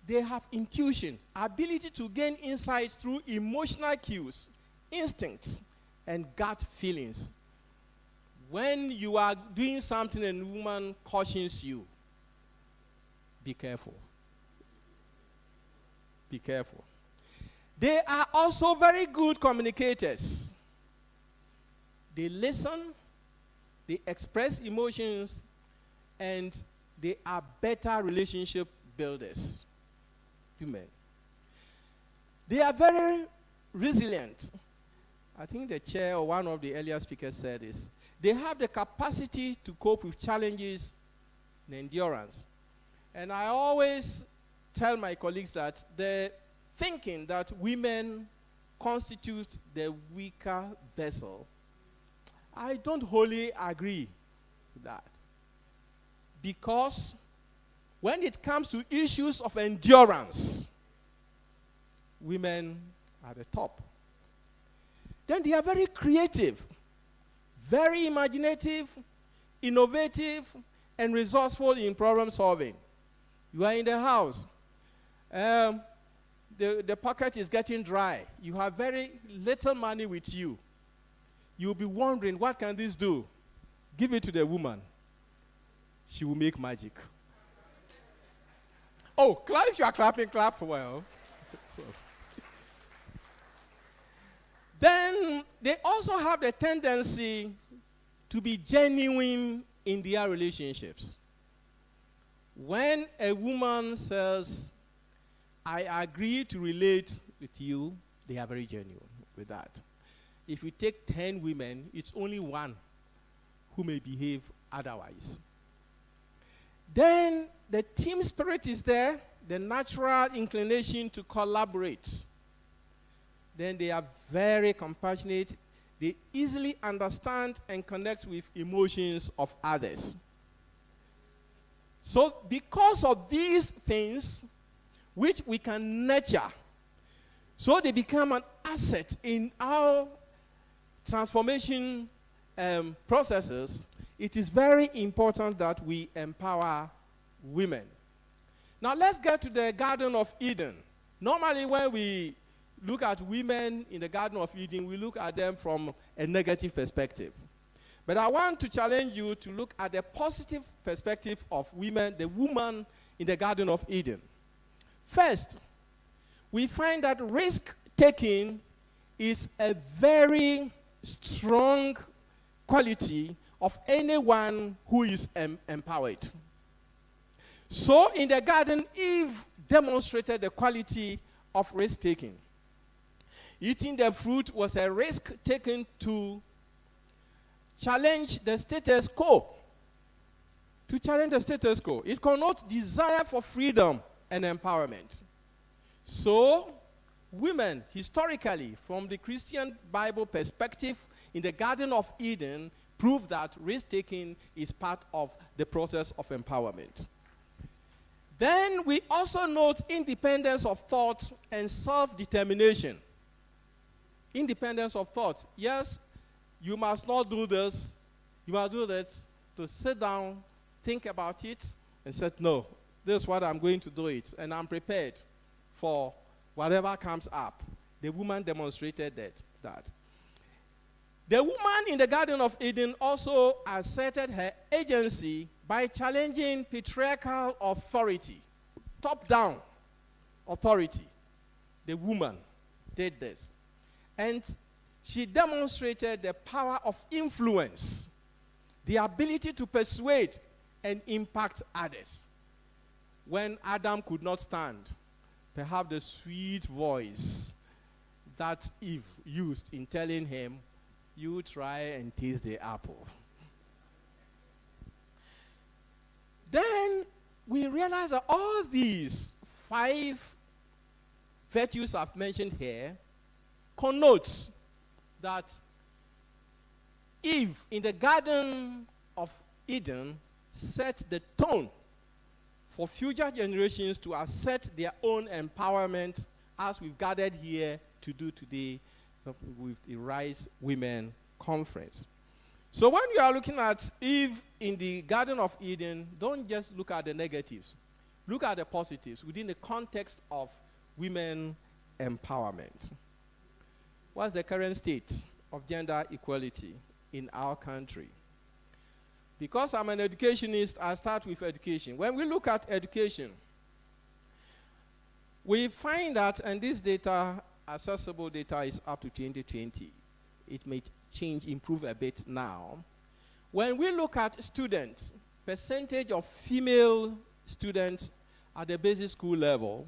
They have intuition, ability to gain insight through emotional cues, instincts, and gut feelings. When you are doing something and a woman cautions you, be careful. Be careful. They are also very good communicators. They listen, they express emotions, and they are better relationship builders. Women. They are very resilient. I think the chair or one of the earlier speakers said this. They have the capacity to cope with challenges and endurance. And I always tell my colleagues that the thinking that women constitute the weaker vessel, I don't wholly agree with that. Because when it comes to issues of endurance, women are the top. Then they are very creative, very imaginative, innovative, and resourceful in problem solving. You are in the house. The pocket is getting dry. You have very little money with you. You'll be wondering, what can this do? Give it to the woman. She will make magic. Oh, clap if you are clapping, clap well. So. Then they also have the tendency to be genuine in their relationships. When a woman says, I agree to relate with you, they are very genuine with that. If you take 10 women, it's only one who may behave otherwise. Then the team spirit is there, the natural inclination to collaborate. Then they are very compassionate. They easily understand and connect with emotions of others. So because of these things, which we can nurture, so they become an asset in our transformation processes, it is very important that we empower women. Now let's get to the Garden of Eden. Normally when we look at women in the Garden of Eden, we look at them from a negative perspective. But I want to challenge you to look at the positive perspective of women, the woman in the Garden of Eden. First, we find that risk-taking is a very strong quality of anyone who is empowered. So in the garden, Eve demonstrated the quality of risk-taking. Eating the fruit was a risk taken to challenge the status quo. To challenge the status quo. It connotes desire for freedom and empowerment. So, women, historically, from the Christian Bible perspective, in the Garden of Eden, prove that risk-taking is part of the process of empowerment. Then we also note independence of thought and self-determination. Independence of thought. Yes, you must not do this. You must do that. To sit down, think about it, and say, no, this is what I'm going to do it, and I'm prepared for whatever comes up. The woman demonstrated that. The woman in the Garden of Eden also asserted her agency by challenging patriarchal authority, top-down authority. The woman did this. And she demonstrated the power of influence, the ability to persuade and impact others. When Adam could not stand, perhaps the sweet voice that Eve used in telling him, you try and taste the apple. Then we realize that all these 5 virtues I've mentioned here connotes that Eve in the Garden of Eden set the tone for future generations to assert their own empowerment, as we've gathered here to do today with the Rise Women Conference. So when you are looking at Eve in the Garden of Eden, don't just look at the negatives. Look at the positives within the context of women empowerment. What's the current state of gender equality in our country? Because I'm an educationist, I start with education. When we look at education, we find that, and this data, accessible data, is up to 2020. It may change, improve a bit now. When we look at students, percentage of female students at the basic school level,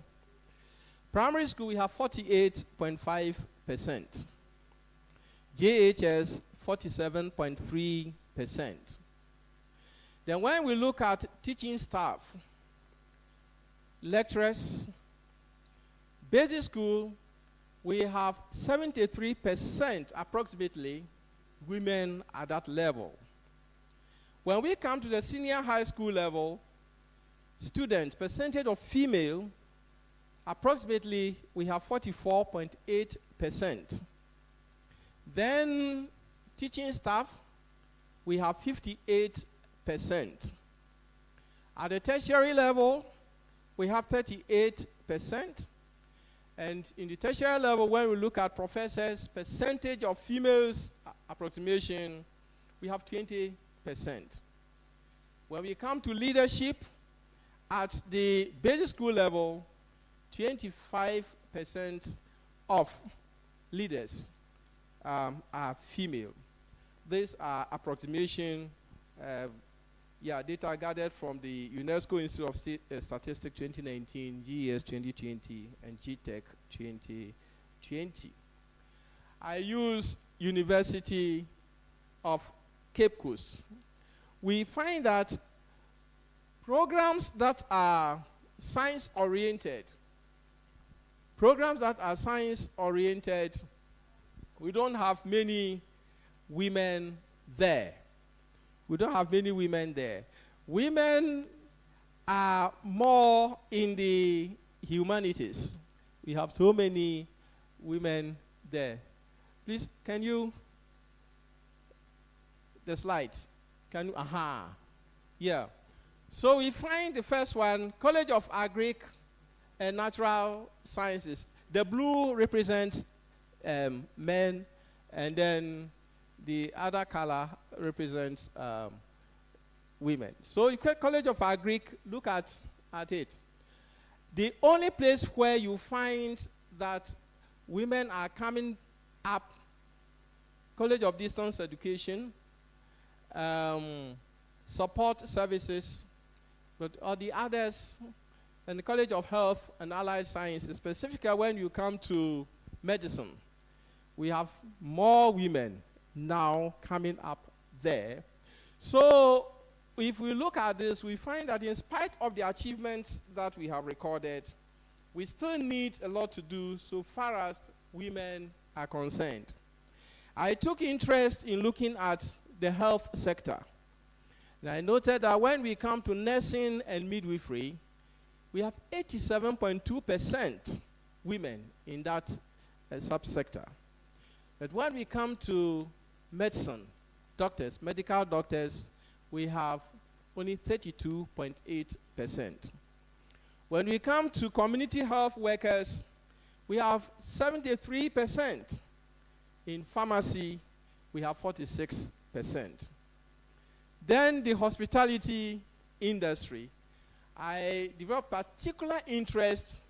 primary school we have 48.5%. JHS 47.3%. Then when we look at teaching staff, lecturers, basic school, we have 73% approximately women at that level. When we come to the senior high school level, students, percentage of female, approximately we have 44.8%. Then teaching staff, we have 58%. At the tertiary level, we have 38%. And in the tertiary level, when we look at professors, percentage of females approximation, we have 20%. When we come to leadership, at the basic school level, 25% of leaders are female. These are approximation, data gathered from the UNESCO Institute of Statistics 2019, GES 2020, and GTEC 2020. I use University of Cape Coast. We find that programs that are science-oriented, we don't have many women there. Women are more in the humanities. We have so many women there. Please, can you, the slides, can you, yeah. So we find the first one, College of Agric and Natural Sciences. The blue represents men, and then The other color represents women. So College of Agric, look at it. The only place where you find that women are coming up, College of Distance Education, support services, but all the others, and the College of Health and Allied Sciences, specifically when you come to medicine, we have more women now coming up there. So if we look at this, we find that in spite of the achievements that we have recorded, we still need a lot to do so far as women are concerned. I took interest in looking at the health sector. And I noted that when we come to nursing and midwifery, we have 87.2% women in that subsector. But when we come to medicine, doctors, medical doctors, we have only 32.8%. When we come to community health workers, we have 73%. In pharmacy, we have 46%. Then the hospitality industry, I developed particular interest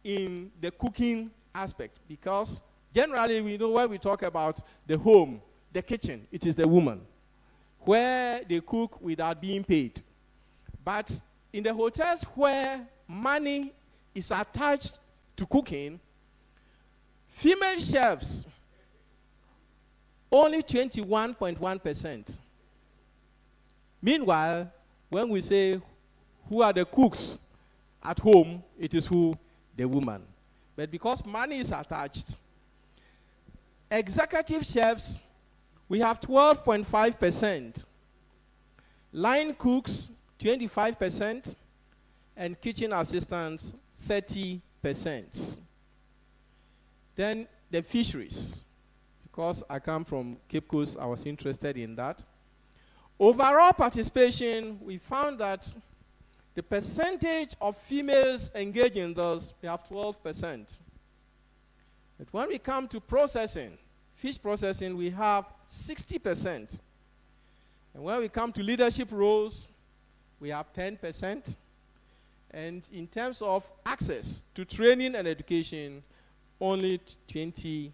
in the cooking aspect because generally we know when we talk about the home, the kitchen, it is the woman, where they cook without being paid. But in the hotels where money is attached to cooking, female chefs, only 21.1%. Meanwhile, when we say who are the cooks at home, it is who? The woman. But because money is attached, executive chefs, we have 12.5%. Line cooks, 25%. And kitchen assistants, 30%. Then the fisheries. Because I come from Cape Coast, I was interested in that. Overall participation, we found that the percentage of females engaged in those, we have 12%. But when we come to processing, fish processing, we have 60%. And when we come to leadership roles, we have 10%. And in terms of access to training and education, only 20%.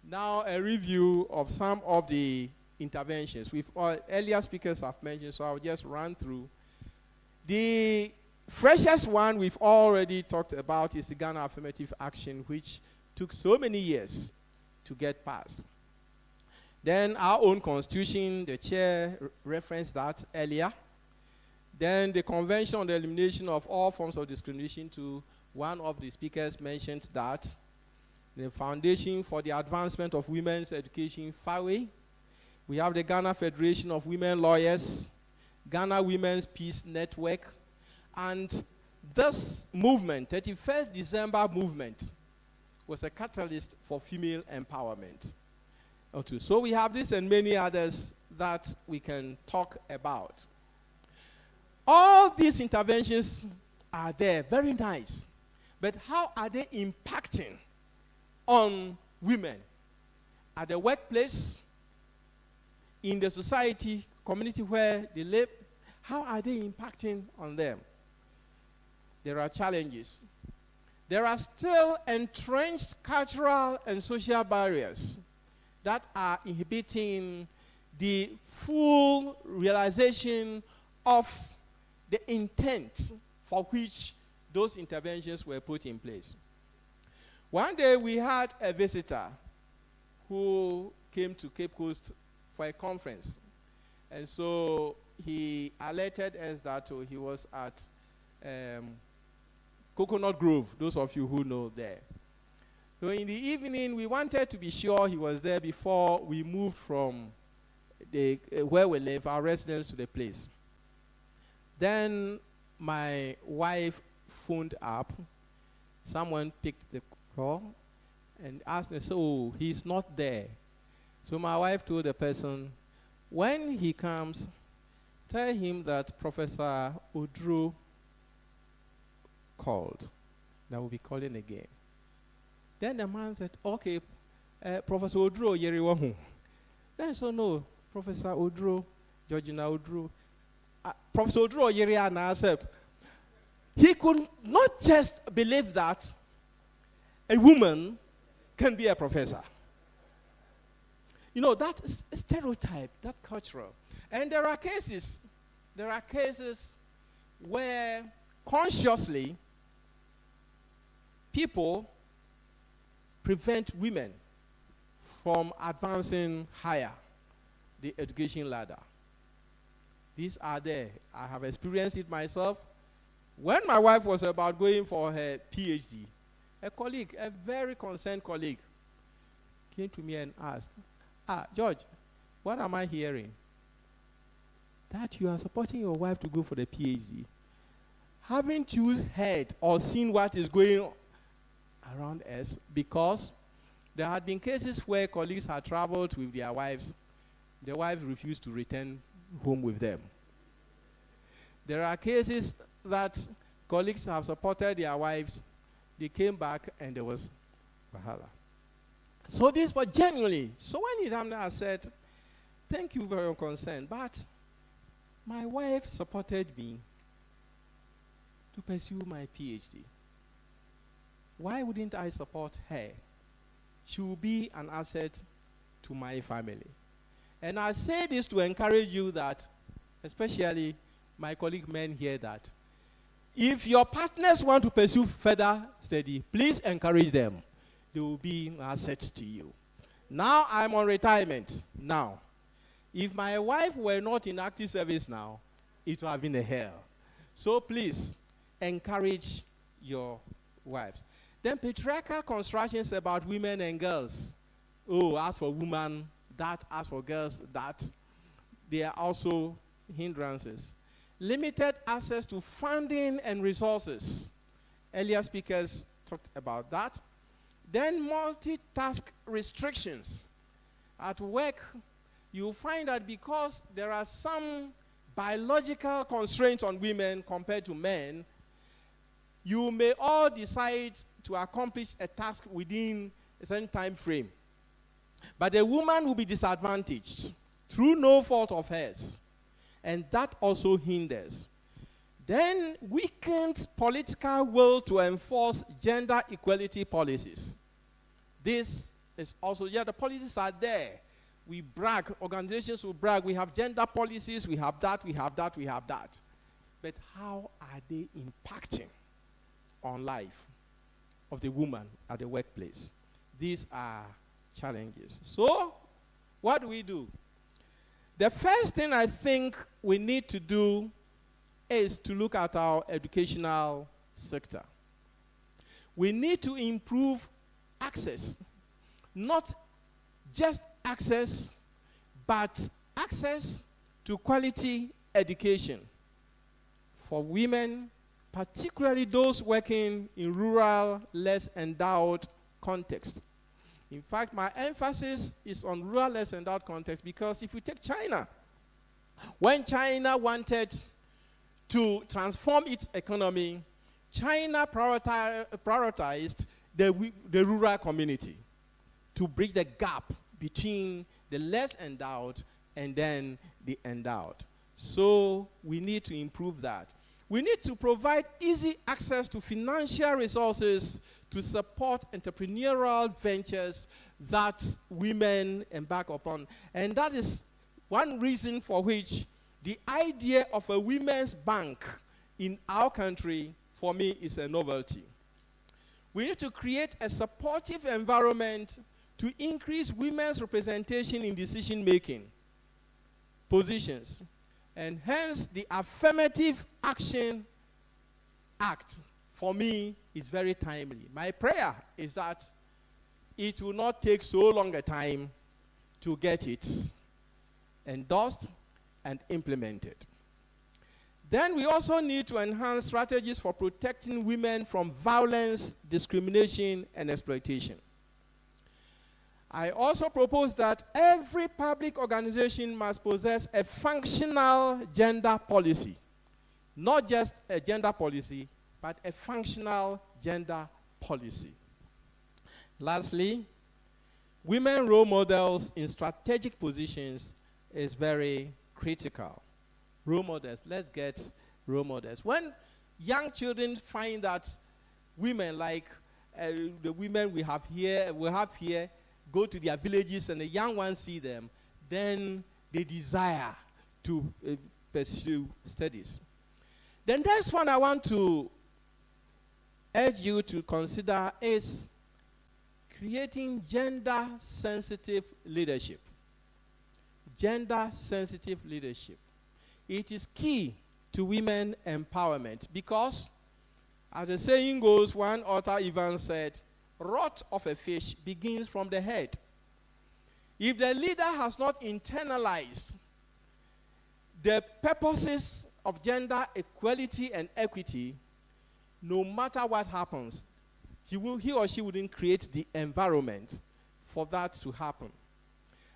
Now, a review of some of the interventions. Earlier speakers have mentioned, so I'll just run through. The freshest one we've already talked about is the Ghana Affirmative Action, which took so many years to get passed. Then our own constitution, the chair referenced that earlier. Then the Convention on the Elimination of All Forms of Discrimination, to one of the speakers mentioned that. The Foundation for the Advancement of Women's Education, FAWE. We have the Ghana Federation of Women Lawyers, Ghana Women's Peace Network, and this movement, 31st December movement, was a catalyst for female empowerment. Okay, so we have this and many others that we can talk about. All these interventions are there, very nice. But how are they impacting on women at the workplace, in the society, community where they live? How are they impacting on them? There are challenges. There are still entrenched cultural and social barriers that are inhibiting the full realization of the intent for which those interventions were put in place. One day we had a visitor who came to Cape Coast for a conference. And so he alerted us that he was at Coconut Grove, those of you who know there. So in the evening, we wanted to be sure he was there before we moved from where we live, our residence, to the place. Then my wife phoned up. Someone picked the call and asked me, so he's not there. So my wife told the person, when he comes, tell him that Professor Udru called. That will be calling again. Then the man said, okay, Professor Odro Yeriwahu. Then so no, Professor Odro, Georgina Odro, Professor Odro Yeriana said, he could not just believe that a woman can be a professor. You know, that is a stereotype, that cultural. And there are cases where consciously people prevent women from advancing higher the education ladder. These are there. I have experienced it myself. When my wife was about going for her PhD, a colleague, a very concerned colleague, came to me and asked, George, what am I hearing? That you are supporting your wife to go for the PhD. Haven't you heard or seen what is going around us? Because there had been cases where colleagues had traveled with their wives. The wives refused to return home with them. There are cases that colleagues have supported their wives. They came back and there was Bahala. So this was genuinely. So when he came there, I said, thank you for your concern, but my wife supported me to pursue my PhD. Why wouldn't I support her? She will be an asset to my family. And I say this to encourage you that, especially my colleague men here, that if your partners want to pursue further study, please encourage them. They will be an asset to you. Now I'm on retirement. Now, if my wife were not in active service now, it would have been a hell. So please, encourage your wives. Then patriarchal constructions about women and girls. Oh, as for women, that, as for girls, that. They are also hindrances. Limited access to funding and resources. Earlier speakers talked about that. Then multitask restrictions. At work, you find that because there are some biological constraints on women compared to men, you may all decide to accomplish a task within a certain time frame. But the woman will be disadvantaged through no fault of hers. And that also hinders. Then weakened political will to enforce gender equality policies. This is also, the policies are there. We brag, organizations will brag, we have gender policies, we have that, we have that, we have that. But how are they impacting on life of the woman at the workplace? These are challenges. So, what do? The first thing I think we need to do is to look at our educational sector. We need to improve access, not just access, but access to quality education for women, particularly those working in rural, less endowed contexts. In fact, my emphasis is on rural, less endowed context because if you take China, when China wanted to transform its economy, China prioritized the rural community to bridge the gap between the less endowed and then the endowed. So we need to improve that. We need to provide easy access to financial resources to support entrepreneurial ventures that women embark upon. And that is one reason for which the idea of a women's bank in our country, for me, is a novelty. We need to create a supportive environment to increase women's representation in decision-making positions. And hence, the Affirmative Action Act, for me, is very timely. My prayer is that it will not take so long a time to get it endorsed and implemented. Then we also need to enhance strategies for protecting women from violence, discrimination, and exploitation. I also propose that every public organization must possess a functional gender policy. Not just a gender policy, but a functional gender policy. Lastly, women role models in strategic positions is very critical. Role models, let's get role models. When young children find that women like the women we have here, go to their villages and the young ones see them, then they desire to pursue studies. The next one I want to urge you to consider is creating gender-sensitive leadership. Gender-sensitive leadership. It is key to women empowerment because, as the saying goes, one author even said, "Rot of a fish begins from the head." If the leader has not internalized the purposes of gender equality and equity, no matter what happens, he or she wouldn't create the environment for that to happen.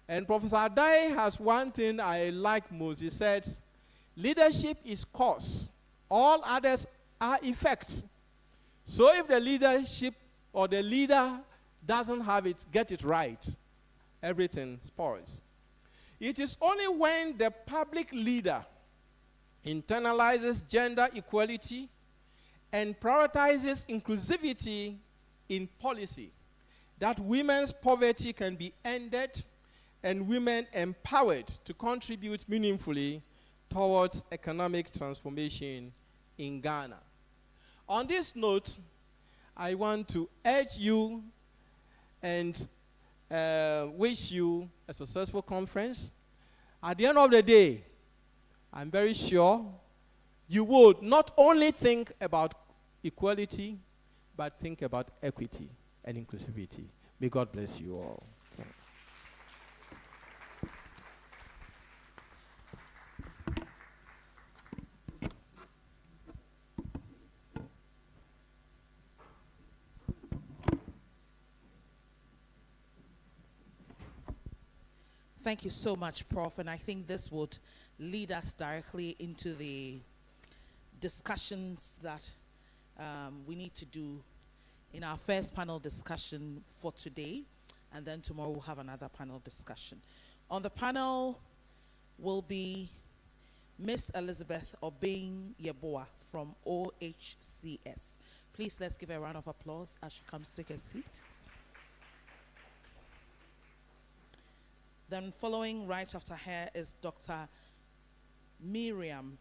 And Professor Adai has one thing I like most. He said, leadership is cause. All others are effects. So if the leadership or the leader doesn't get it right, everything spoils. It is only when the public leader internalizes gender equality and prioritizes inclusivity in policy that women's poverty can be ended and women empowered to contribute meaningfully towards economic transformation in Ghana. On this note, I want to urge you and wish you a successful conference. At the end of the day, I'm very sure you would not only think about equality, but think about equity and inclusivity. May God bless you all. Thank you so much, Prof. And I think this would lead us directly into the discussions that we need to do in our first panel discussion for today. And then tomorrow we'll have another panel discussion. On the panel will be Miss Elizabeth Obeng Yeboah from OHCS. Please, let's give her a round of applause as she comes to take a seat. Then following right after her is Dr. Miriam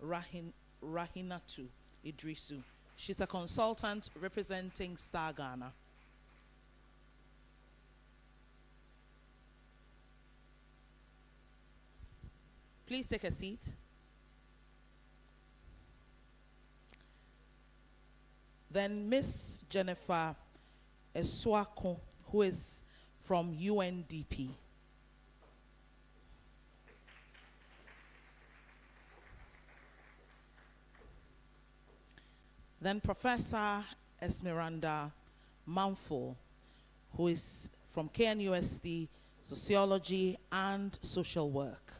Rahinatu Idrisu. She's a consultant representing Star Ghana. Please take a seat. Then Miss Jennifer Eswako, who is from UNDP. Then Professor Esmeralda Manfo, who is from KNUST, Sociology and Social Work.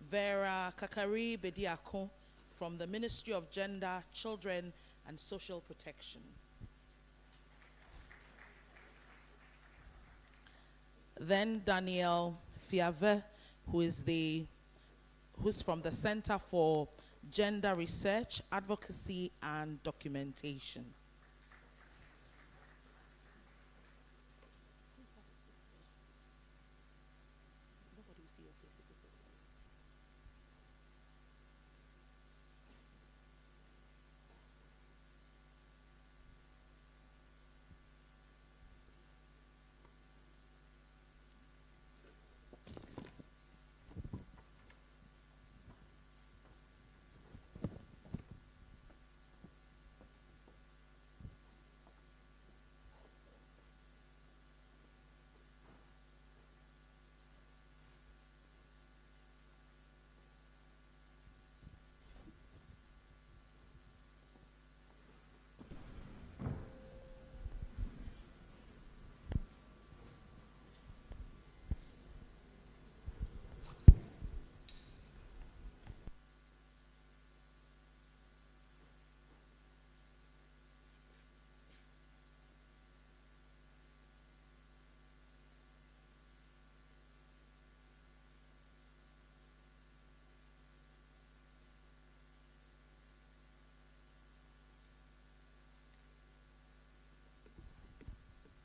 Vera Kakari Bediako from the Ministry of Gender, Children and Social Protection. Then Daniel Fiave, who's from the Center for Gender Research, Advocacy and Documentation.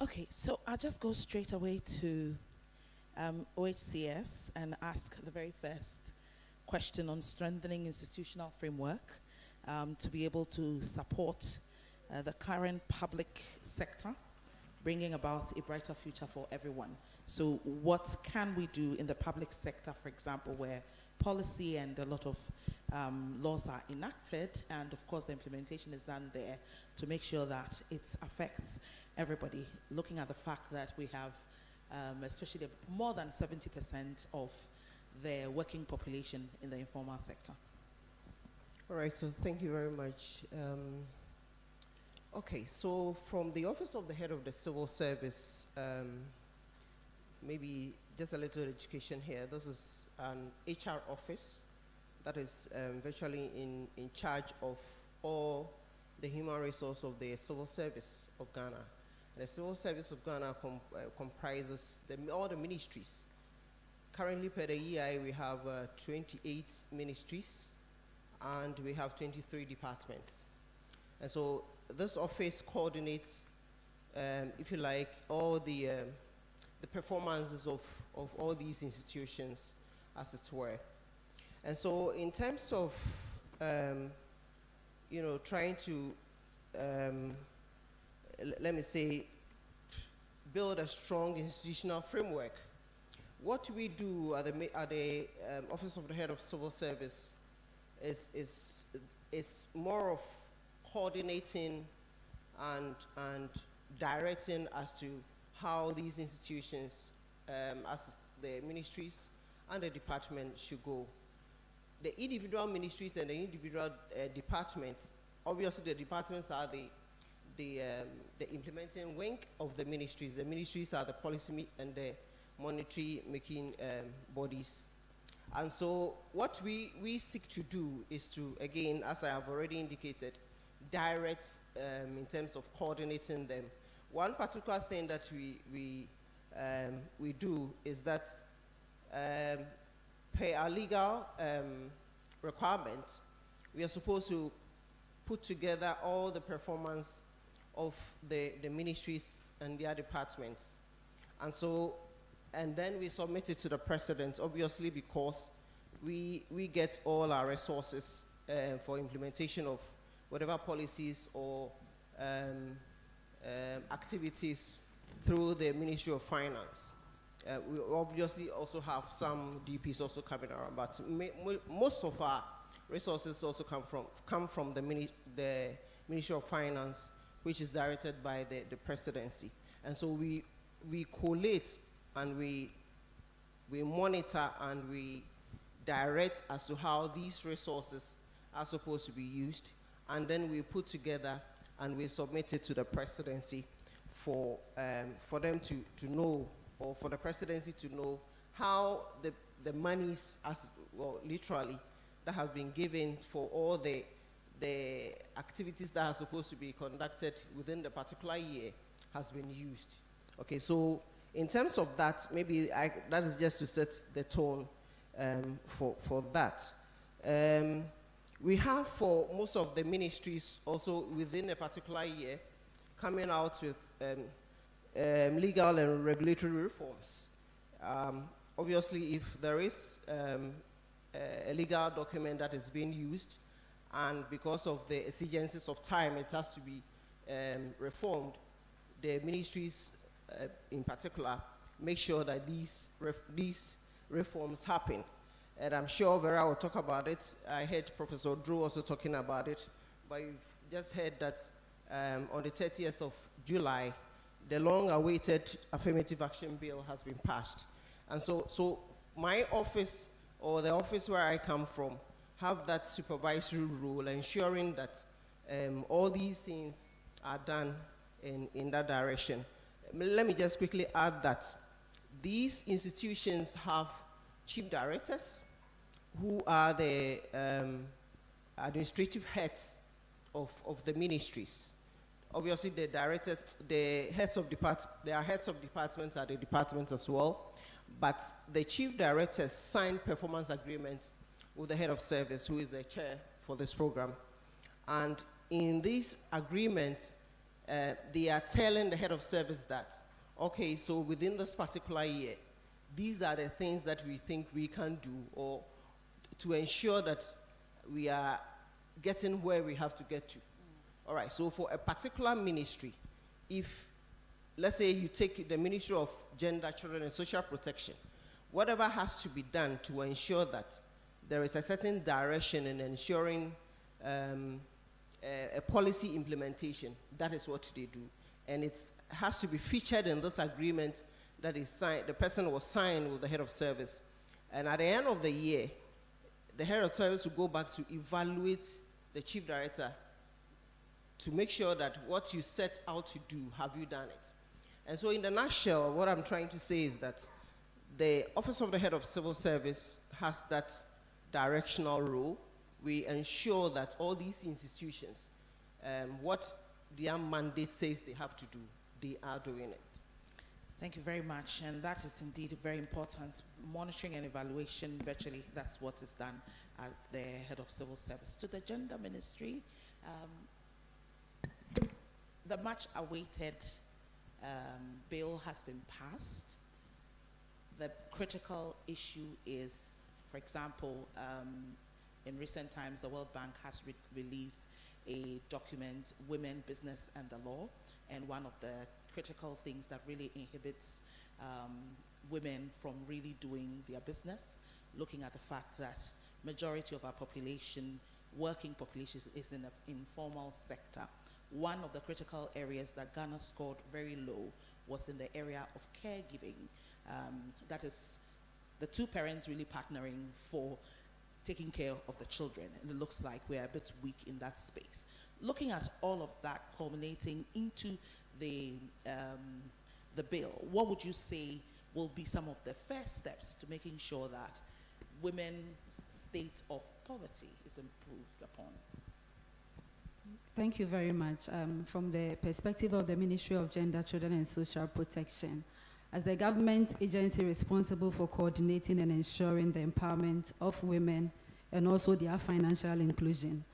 Okay, so I'll just go straight away to OHCS and ask the very first question on strengthening institutional framework to be able to support the current public sector, bringing about a brighter future for everyone. So what can we do in the public sector, for example, where policy and a lot of laws are enacted, and of course the implementation is done there to make sure that it affects everybody, looking at the fact that we have especially more than 70% of the working population in the informal sector. All right, so thank you very much. Okay, so from the Office of the Head of the Civil Service, maybe just a little education here. This is an HR office that is virtually in charge of all the human resource of the civil service of Ghana. And the civil service of Ghana comprises all the ministries. Currently, per the EI, we have 28 ministries, and we have 23 departments. And so this office coordinates, if you like, all the performances of all these institutions, as it were. And so in terms of, trying to, let me say, build a strong institutional framework, what we do at the Office of the Head of Civil Service is more of coordinating and directing as to how these institutions, as the ministries and the department, should go. The individual ministries and the individual departments, obviously the departments are the implementing wing of the ministries. The ministries are the policy and the monetary making bodies. And so what we seek to do is to, again, as I have already indicated, direct in terms of coordinating them. One particular thing that we do is that per our legal requirement, we are supposed to put together all the performance of the ministries and their departments. And so, and then we submit it to the president, obviously, because we get all our resources for implementation of whatever policies or activities through the Ministry of Finance. We obviously also have some DPs also coming around, but most of our resources also come from the Ministry of Finance, which is directed by the presidency. And so we collate and we monitor and we direct as to how these resources are supposed to be used, and then we put together and we submit it to the presidency for them to know, or for the presidency to know how the monies, as well, literally, that have been given for all the activities that are supposed to be conducted within the particular year has been used. Okay, so in terms of that, maybe that is just to set the tone for that. We have, for most of the ministries also within a particular year, coming out with legal and regulatory reforms. Obviously, if there is a legal document that is being used, and because of the exigencies of time, it has to be reformed, the ministries in particular make sure that these reforms happen. And I'm sure Vera will talk about it. I heard Professor Drew also talking about it, but you've just heard that on the 30th of July, the long-awaited affirmative action bill has been passed. And so my office, or the office where I come from, have that supervisory role, ensuring that all these things are done in that direction. Let me just quickly add that these institutions have chief directors who are the administrative heads of the ministries. Obviously, the directors, the heads of departments, there are heads of departments at the departments as well, but the chief directors sign performance agreements with the head of service, who is the chair for this program. And in these agreements, they are telling the head of service that, okay, so within this particular year, these are the things that we think we can do, or to ensure that we are getting where we have to get to. All right, so for a particular ministry, if, let's say you take the Ministry of Gender, Children and Social Protection, whatever has to be done to ensure that there is a certain direction in ensuring a policy implementation, that is what they do. And it has to be featured in this agreement that is signed, the person was signed with the head of service. And at the end of the year, the head of service will go back to evaluate the chief director to make sure that what you set out to do, have you done it? And so in the nutshell, what I'm trying to say is that the Office of the Head of Civil Service has that directional role. We ensure that all these institutions, what their mandate says they have to do, they are doing it. Thank you very much, and that is indeed very important. Monitoring and evaluation, virtually, that's what is done at the Head of Civil Service. To the Gender Ministry, the much awaited bill has been passed. The critical issue is, for example, in recent times, the World Bank has released a document, Women, Business and the Law, and one of the critical things that really inhibits women from really doing their business, looking at the fact that majority of our population, working population, is in the informal sector. One of the critical areas that Ghana scored very low was in the area of caregiving. That is the two parents really partnering for taking care of the children, and it looks like we're a bit weak in that space. Looking at all of that culminating into the bill, what would you say will be some of the first steps to making sure that women's state of poverty is improved upon? Thank you very much. From the perspective of the Ministry of Gender, Children and Social Protection, as the government agency responsible for coordinating and ensuring the empowerment of women and also their financial inclusion,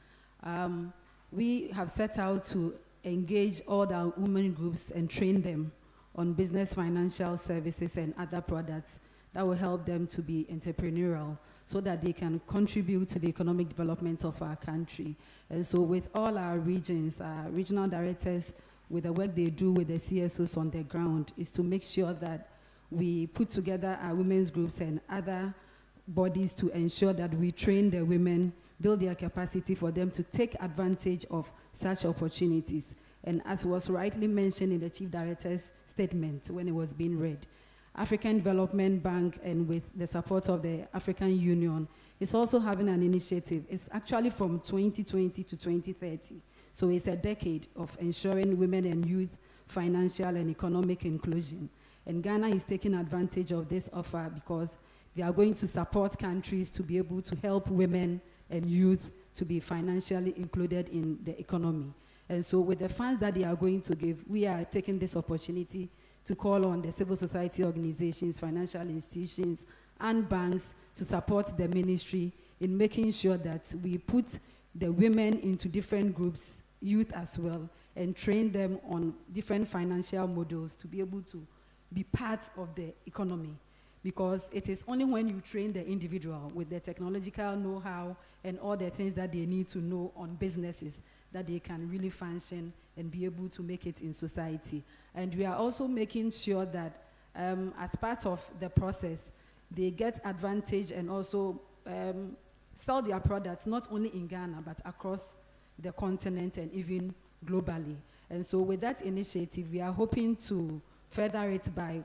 we have set out to engage all the women groups and train them on business financial services and other products that will help them to be entrepreneurial so that they can contribute to the economic development of our country. And so with all our regions, regional directors, with the work they do with the CSOs on the ground, is to make sure that we put together our women's groups and other bodies to ensure that we train the women, build their capacity for them to take advantage of such opportunities. And as was rightly mentioned in the Chief Director's statement when it was being read, African Development Bank, and with the support of the African Union, is also having an initiative. It's actually from 2020 to 2030. So it's a decade of ensuring women and youth financial and economic inclusion. And Ghana is taking advantage of this offer because they are going to support countries to be able to help women and youth to be financially included in the economy. And so with the funds that they are going to give, we are taking this opportunity to call on the civil society organizations, financial institutions, and banks to support the ministry in making sure that we put the women into different groups, youth as well, and train them on different financial models to be able to be part of the economy. Because it is only when you train the individual with the technological know-how and all the things that they need to know on businesses that they can really function and be able to make it in society. And we are also making sure that as part of the process, they get advantage and also sell their products not only in Ghana but across the continent and even globally. And so with that initiative, we are hoping to further it by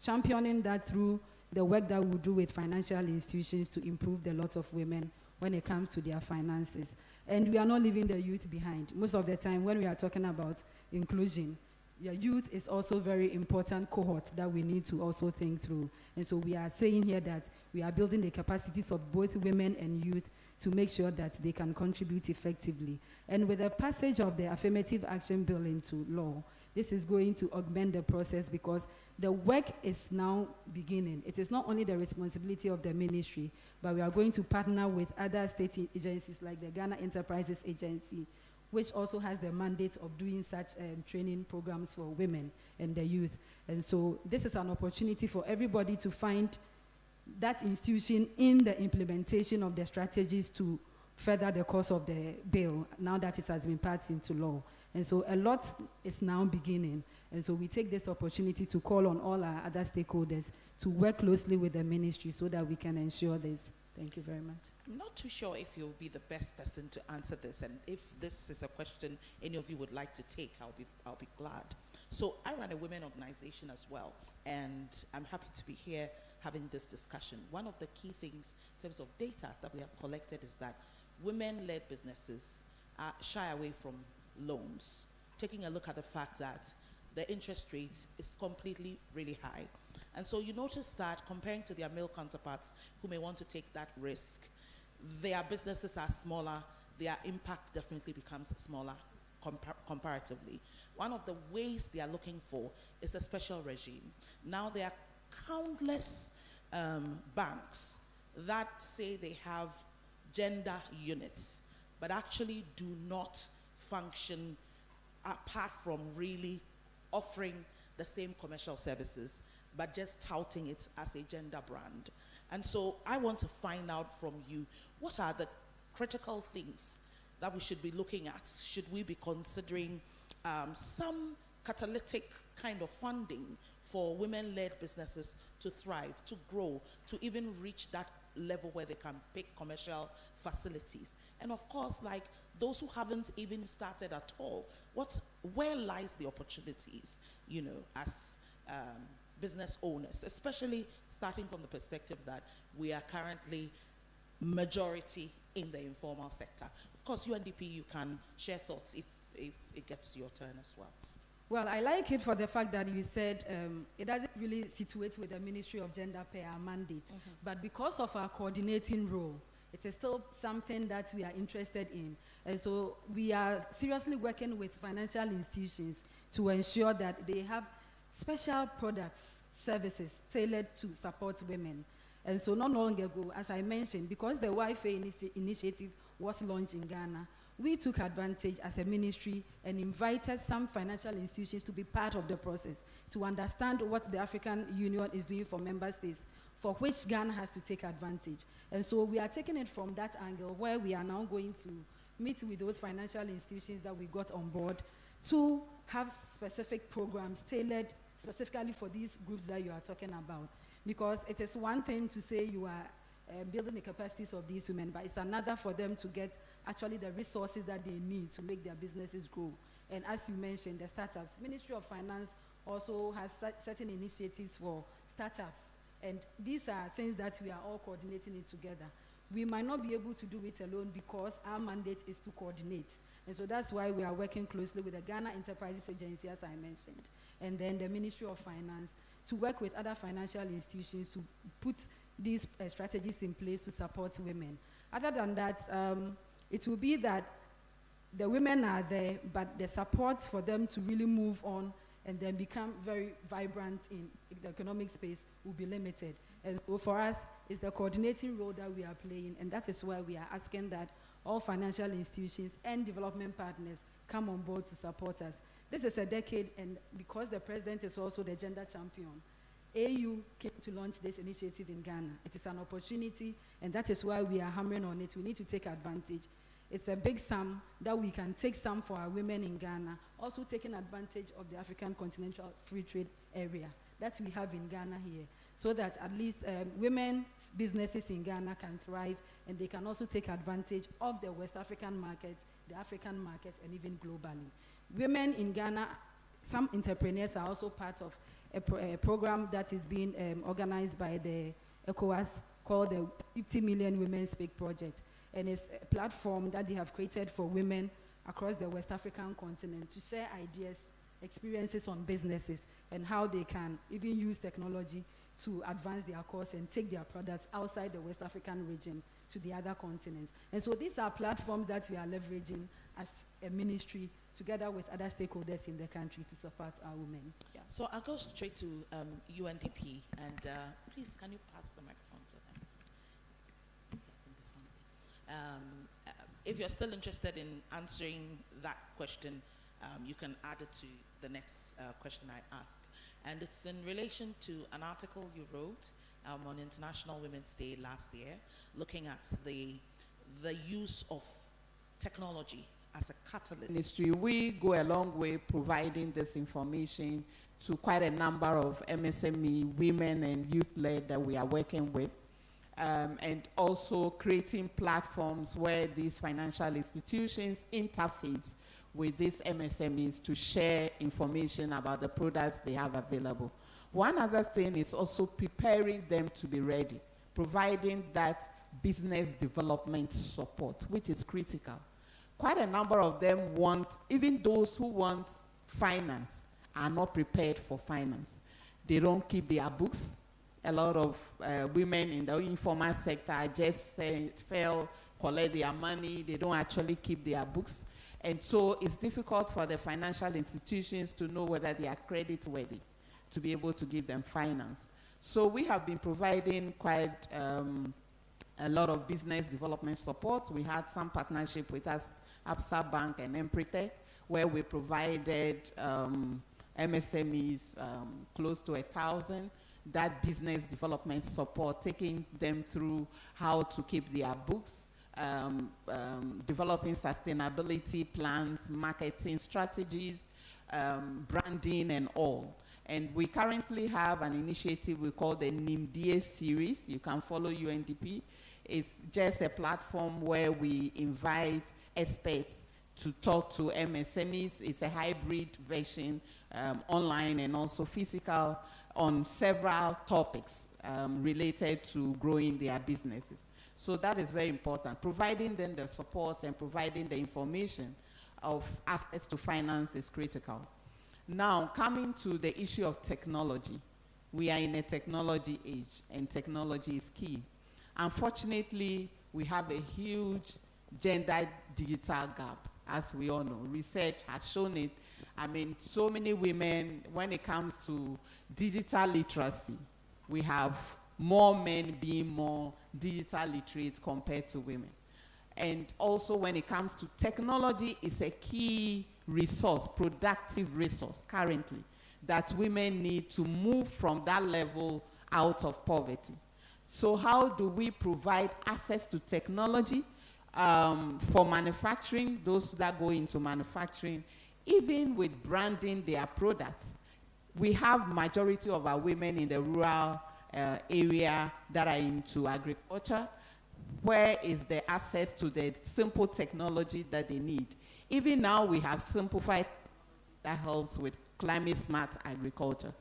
championing that through the work that we do with financial institutions to improve the lot of women when it comes to their finances. And we are not leaving the youth behind. Most of the time when we are talking about inclusion, your youth is also very important cohort that we need to also think through. And so we are saying here that we are building the capacities of both women and youth to make sure that they can contribute effectively. And with the passage of the Affirmative Action Bill into law, this is going to augment the process because the work is now beginning. It is not only the responsibility of the ministry, but we are going to partner with other state agencies like the Ghana Enterprises Agency, which also has the mandate of doing such training programs for women and the youth. And so this is an opportunity for everybody to find that institution in the implementation of the strategies to further the cause of the bill, now that it has been passed into law. And so a lot is now beginning. And so we take this opportunity to call on all our other stakeholders to work closely with the ministry so that we can ensure this. Thank you very much. I'm not too sure if you'll be the best person to answer this, and if this is a question any of you would like to take, I'll be glad. So I run a women organization as well, and I'm happy to be here having this discussion. One of the key things in terms of data that we have collected is that women-led businesses shy away from loans, taking a look at the fact that the interest rate is completely really high. And so you notice that comparing to their male counterparts who may want to take that risk, their businesses are smaller, their impact definitely becomes smaller comparatively. One of the ways they are looking for is a special regime. Now there are countless banks that say they have gender units, but actually do not function apart from really offering the same commercial services, but just touting it as a gender brand. And so I want to find out from you, what are the critical things that we should be looking at? Should we be considering some catalytic kind of funding for women-led businesses to thrive, to grow, to even reach that level where they can pick commercial facilities? And of course, like those who haven't even started at all, where lies the opportunities, you know, as business owners, especially starting from the perspective that we are currently majority in the informal sector. Of course, UNDP, you can share thoughts if it gets to your turn as well. Well, I like it for the fact that you said it doesn't really situate with the Ministry of Gender per our mandate, but because of our coordinating role, it is still something that we are interested in. And so we are seriously working with financial institutions to ensure that they have special products, services tailored to support women. And so not long ago, as I mentioned, because the Wi-Fi initiative was launched in Ghana, we took advantage as a ministry and invited some financial institutions to be part of the process, to understand what the African Union is doing for member states, for which Ghana has to take advantage. And so we are taking it from that angle, where we are now going to meet with those financial institutions that we got on board to have specific programs tailored specifically for these groups that you are talking about. Because it is one thing to say you are building the capacities of these women, but it's another for them to get actually the resources that they need to make their businesses grow. And as you mentioned, the startups, Ministry of Finance also has certain initiatives for startups. And these are things that we are all coordinating it together. We might not be able to do it alone because our mandate is to coordinate. And so that's why we are working closely with the Ghana Enterprises Agency, as I mentioned, and then the Ministry of Finance, to work with other financial institutions to put these strategies in place to support women. Other than that, it will be that the women are there, but the support for them to really move on and then become very vibrant in the economic space will be limited. And so for us, it's the coordinating role that we are playing, and that is why we are asking that all financial institutions and development partners come on board to support us. This is a decade, and because the president is also the gender champion, AU came to launch this initiative in Ghana. It is an opportunity, and that is why we are hammering on it. We need to take advantage. It's a big sum that we can take some for our women in Ghana, also taking advantage of the African Continental Free Trade Area that we have in Ghana here, so that at least women's businesses in Ghana can thrive, and they can also take advantage of the West African market, the African market, and even globally. Women in Ghana, some entrepreneurs are also part of a program that is being organized by the ECOWAS called the 50 Million Women Speak Project. And it's a platform that they have created for women across the West African continent to share ideas, experiences on businesses, and how they can even use technology to advance their cause and take their products outside the West African region to the other continents. And so these are platforms that we are leveraging as a ministry together with other stakeholders in the country to support our women. Yeah. So I'll go straight to UNDP, and please, can you pass the microphone to them? if you're still interested in answering that question, you can add it to the next question I ask. And it's in relation to an article you wrote on International Women's Day last year, looking at the use of technology as a catalyst. Ministry, we go a long way providing this information to quite a number of MSME women and youth-led that we are working with, and also creating platforms where these financial institutions interface with these MSMEs to share information about the products they have available. One other thing is also preparing them to be ready, providing that business development support, which is critical. Quite a number of them want, even those who want finance, are not prepared for finance. They don't keep their books. A lot of women in the informal sector just sell, collect their money. They don't actually keep their books. And so it's difficult for the financial institutions to know whether they are credit worthy to be able to give them finance. So we have been providing quite a lot of business development support. We had some partnership with us, Absa Bank and Empretech, where we provided MSMEs close to 1,000 that business development support, taking them through how to keep their books, developing sustainability plans, marketing strategies, branding and all. And we currently have an initiative we call the NIMDA series. You can follow UNDP. It's just a platform where we invite experts to talk to MSMEs. It's a hybrid version, online and also physical, on several topics related to growing their businesses. So that is very important. Providing them the support and providing the information of access to finance is critical. Now, coming to the issue of technology. We are in a technology age, and technology is key. Unfortunately, we have a huge gender digital gap, as we all know. Research has shown it. I mean, so many women, when it comes to digital literacy, we have more men being more digital literate compared to women. And also when it comes to technology, it's a key resource, productive resource currently, that women need to move from that level out of poverty. So how do we provide access to technology for manufacturing, those that go into manufacturing, even with branding their products? We have majority of our women in the rural area that are into agriculture. Where is the access to the simple technology that they need? Even now we have simplified that helps with climate smart agriculture.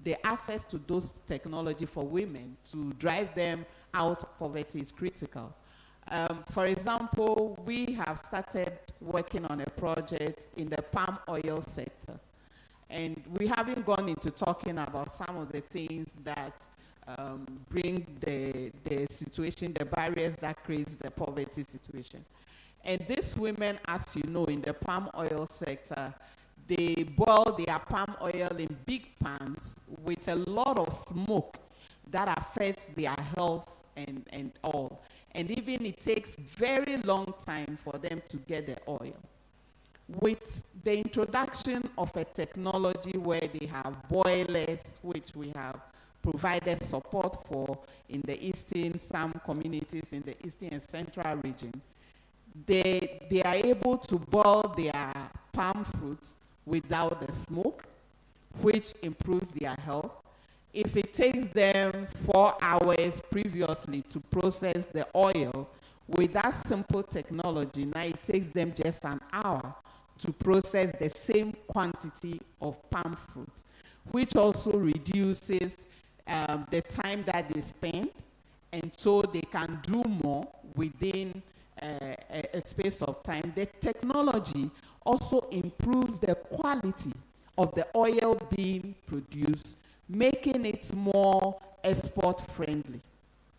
The access to those technology for women to drive them out of poverty is critical. For example, we have started working on a project in the palm oil sector. And we haven't gone into talking about some of the things that bring the situation, the barriers that creates the poverty situation. And these women, as you know, in the palm oil sector, they boil their palm oil in big pans with a lot of smoke that affects their health and all. And even it takes very long time for them to get the oil. With the introduction of a technology where they have boilers, which we have provided support for in the eastern, some communities in the eastern and central region, they are able to boil their palm fruits without the smoke, which improves their health. If it takes them 4 hours previously to process the oil, with that simple technology, now it takes them just an hour to process the same quantity of palm fruit, which also reduces the time that they spend, and so they can do more within a space of time. The technology also improves the quality of the oil being produced, making it more export friendly,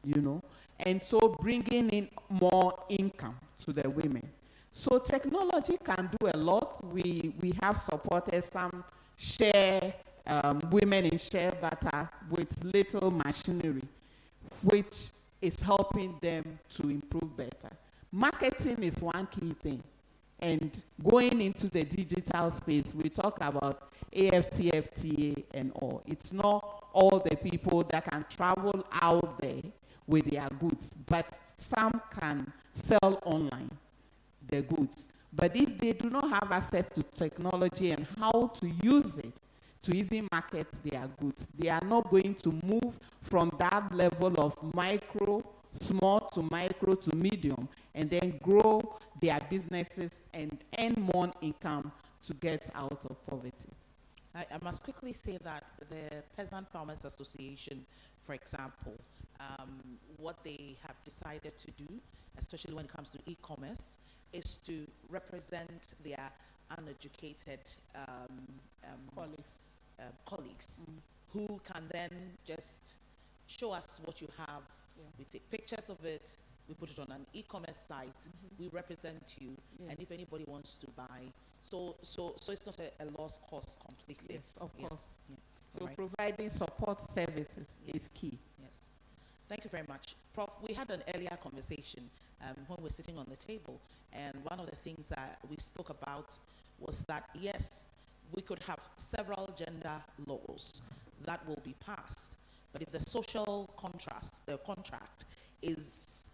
you know, and so bringing in more income to the women. So technology can do a lot. We have supported some share, women in share butter with little machinery, which is helping them to improve better. marketing is one key thing. And going into the digital space, we talk about AFCFTA and all. It's not all the people that can travel out there with their goods, but some can sell online the goods. But if they do not have access to technology and how to use it to even market their goods, they are not going to move from that level of small to micro to medium, and then grow their businesses and earn more income to get out of poverty. I must quickly say that the Peasant Farmers Association, for example, what they have decided to do, especially when it comes to e-commerce, is to represent their uneducated colleagues who can then just show us what you have. Yeah. We take pictures of it, we put it on an e-commerce site, we represent you, and if anybody wants to buy, so it's not a lost cause completely. Yes, of course. Yeah. So providing support services is key. Yes. Thank you very much. Prof, we had an earlier conversation when we were sitting on the table, and one of the things that we spoke about was that, yes, we could have several gender laws that will be passed, but if the social contract is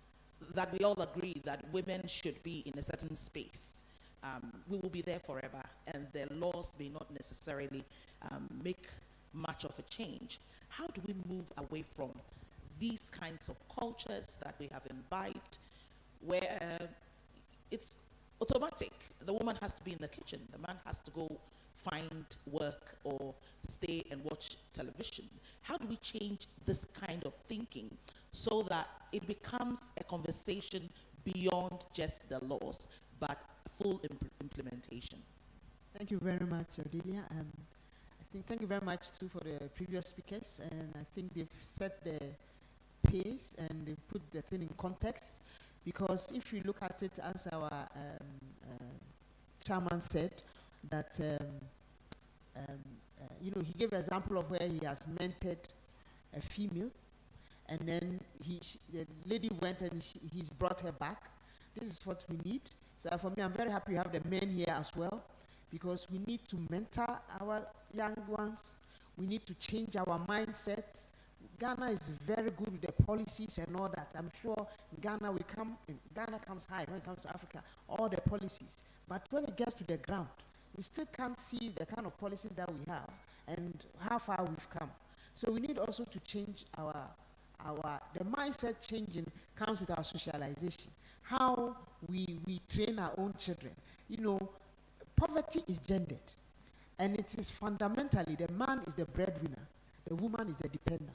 that we all agree that women should be in a certain space, we will be there forever, and the laws may not necessarily make much of a change. How do we move away from these kinds of cultures that we have imbibed, where it's automatic? The woman has to be in the kitchen, the man has to go find work or stay and watch television. How do we change this kind of thinking so that it becomes a conversation beyond just the laws, but full implementation? Thank you very much, Odelia. Thank you very much too for the previous speakers, and I think they've set the pace and they put the thing in context, because if you look at it as our chairman said, that he gave an example of where he has mentored a female, and then the lady went and he's brought her back. This is what we need. So for me, I'm very happy you have the men here as well, because we need to mentor our young ones. We need to change our mindset. Ghana is very good with the policies and all that. I'm sure Ghana comes high when it comes to Africa, all the policies. But when it gets to the ground, we still can't see the kind of policies that we have and how far we've come. So we need also to change the mindset changing comes with our socialization. How we train our own children. Poverty is gendered, and it is fundamentally the man is the breadwinner, the woman is the dependent.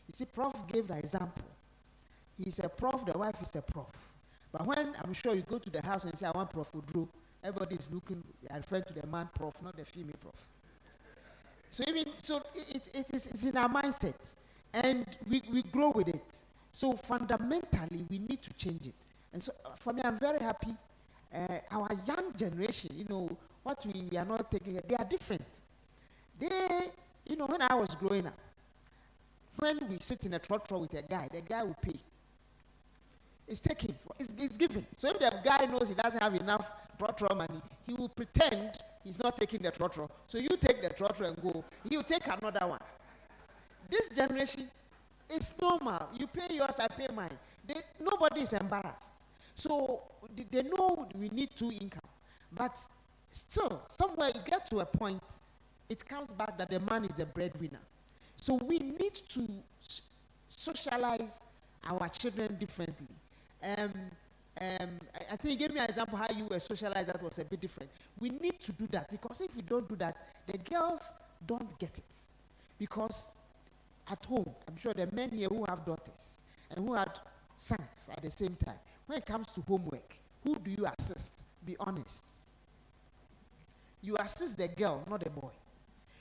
You see, Prof gave the example. He's a prof, the wife is a prof. But when I'm sure you go to the house and say, I want Prof Udru, everybody is looking, referring to the man prof, not the female prof. So it's in our mindset, and we grow with it. So fundamentally, we need to change it. And so for me, I'm very happy. Our young generation, what we are not taking, they are different. When I was growing up, when we sit in a trotro with a guy, the guy will pay. It's taken, it's given. So if the guy knows he doesn't have enough trotro money, he will pretend he's not taking the trotro. So you take the trotro and go, he'll take another one. This generation, it's normal. You pay yours, I pay mine. Nobody is embarrassed. So they know we need two income. But still, somewhere it gets to a point, it comes back that the man is the breadwinner. So we need to socialize our children differently. I think you gave me an example how you were socialized that was a bit different. We need to do that, because if we don't do that, the girls don't get it. Because at home, I'm sure there are men here who have daughters and who had sons at the same time. When it comes to homework, who do you assist? Be honest. You assist the girl, not the boy.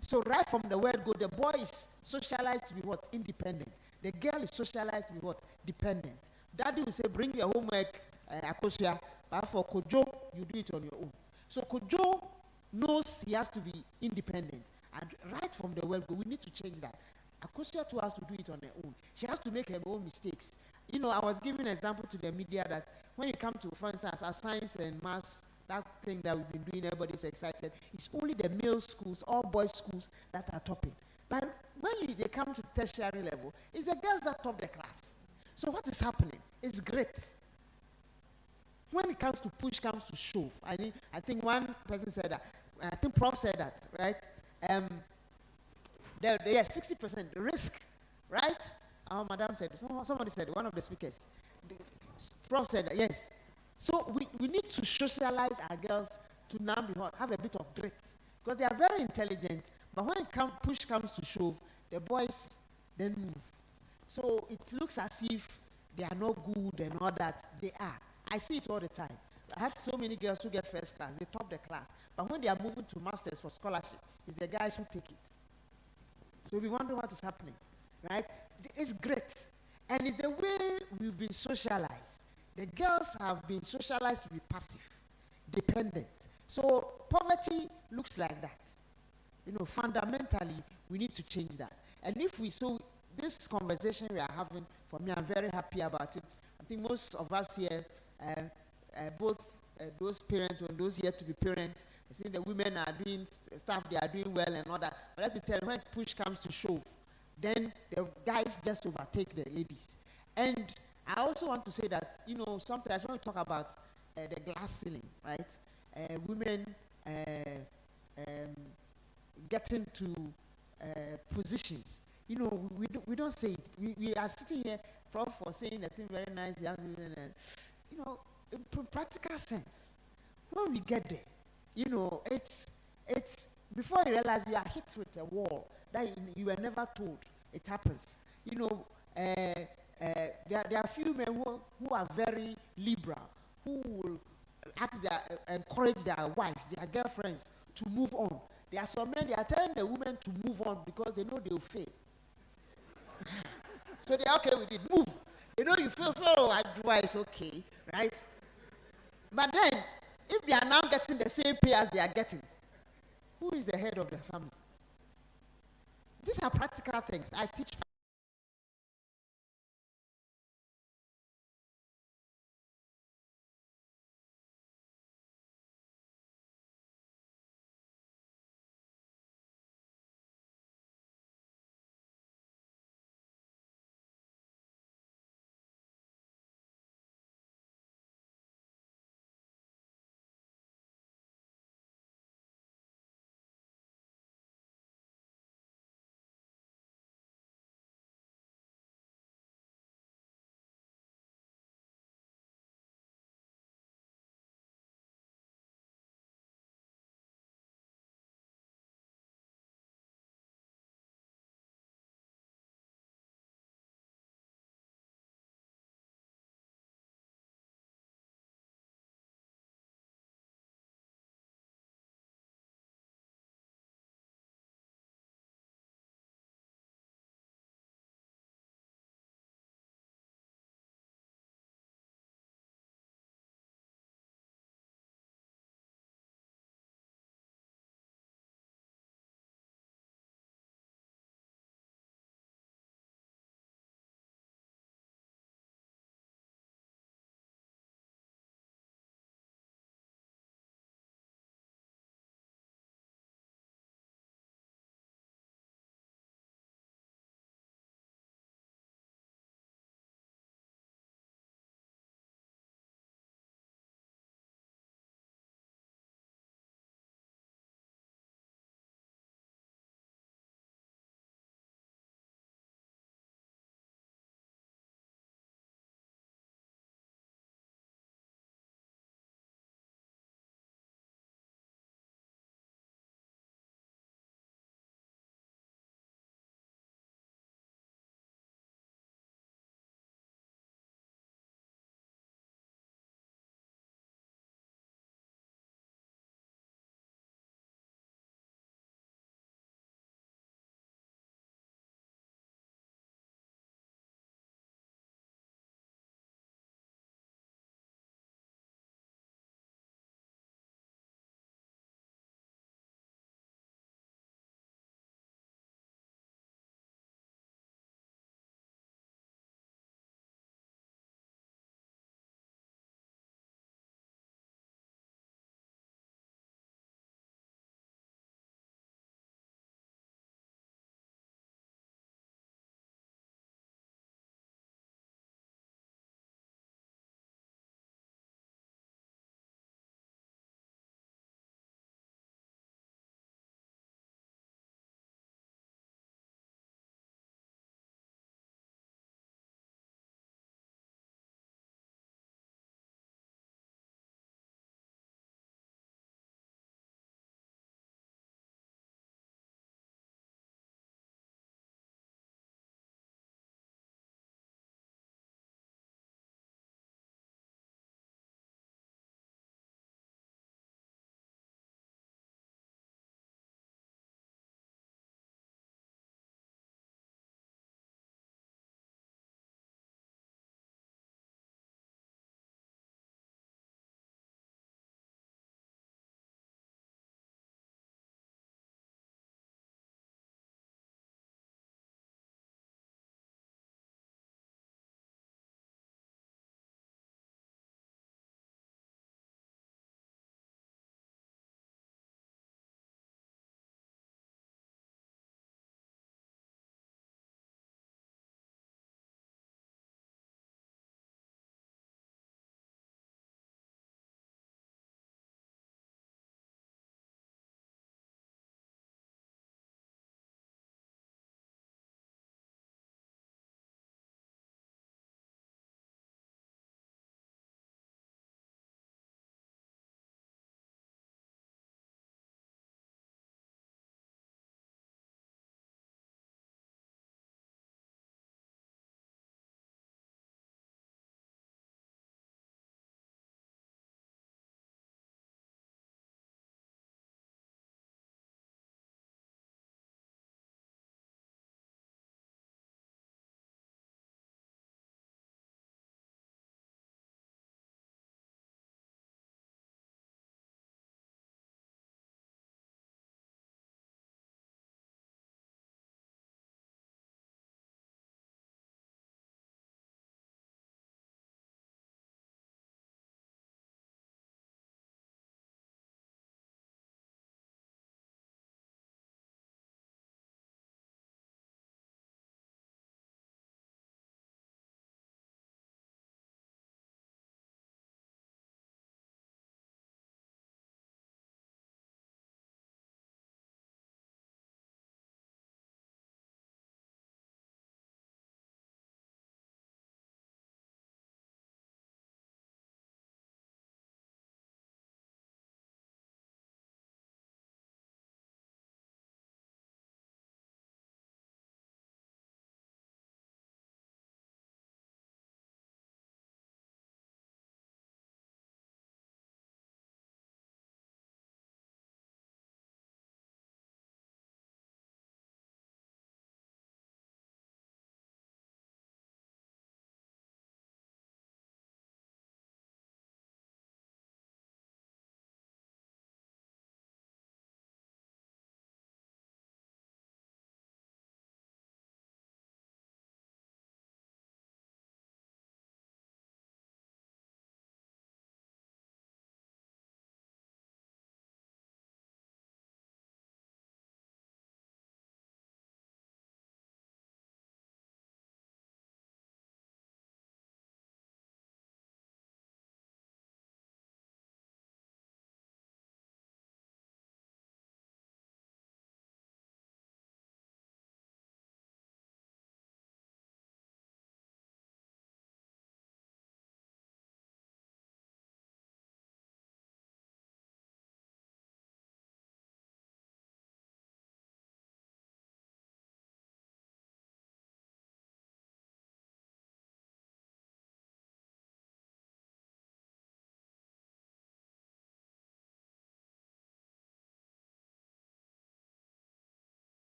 So right from the word go, the boy is socialized to be what? Independent. The girl is socialized to be what? Dependent. Daddy will say, bring your homework, Akosia, but for Kojo, you do it on your own. So Kojo knows he has to be independent. And right from the word go, we need to change that. Akosia too has to do it on her own. She has to make her own mistakes. You know, I was giving an example to the media that when you come to, for instance, our science and maths, that thing that we've been doing, everybody's excited. It's only the male schools, all boys schools that are topping. But when they come to tertiary level, it's the girls that top the class. So what is happening? It's great. When it comes to push, comes to shove. I think one person said that. I think Prof said that, right? There, 60% risk, right? Madam said, somebody said, one of the speakers. The Prof said that, yes. So we need to socialize our girls to now have a bit of grit. Because they are very intelligent, but when push comes to shove, the boys then move. So it looks as if they are not good and all that. They are. I see it all the time. I have so many girls who get first class, they top the class. But when they are moving to masters for scholarship, it's the guys who take it. So we wonder what is happening, right? It's great. And it's the way we've been socialized. The girls have been socialized to be passive, dependent. So poverty looks like that. You know, fundamentally, we need to change that. And if we, so this conversation we are having, for me, I'm very happy about it. I think most of us here, both those parents and those yet to be parents, I think the women are doing stuff, they are doing well and all that. But let me tell you, when push comes to shove, then the guys just overtake the ladies. And I also want to say that, you know, sometimes when we talk about the glass ceiling, right? Women getting to positions, you know, we don't say it. We are sitting here, Prof, for saying that thing very nice, young women, and, you know, in practical sense, when we get there, you know, it's before you realize you are hit with a wall that you were never told. It happens. You know, there are few men who are very liberal, who will encourage their wives, their girlfriends to move on. There are some men, they are telling the women to move on because they know they will fail. So they are okay with it, move. You know, you feel, oh, advice, okay, right? But then, if they are now getting the same pay as they are getting, who is the head of the family? These are practical things. I teach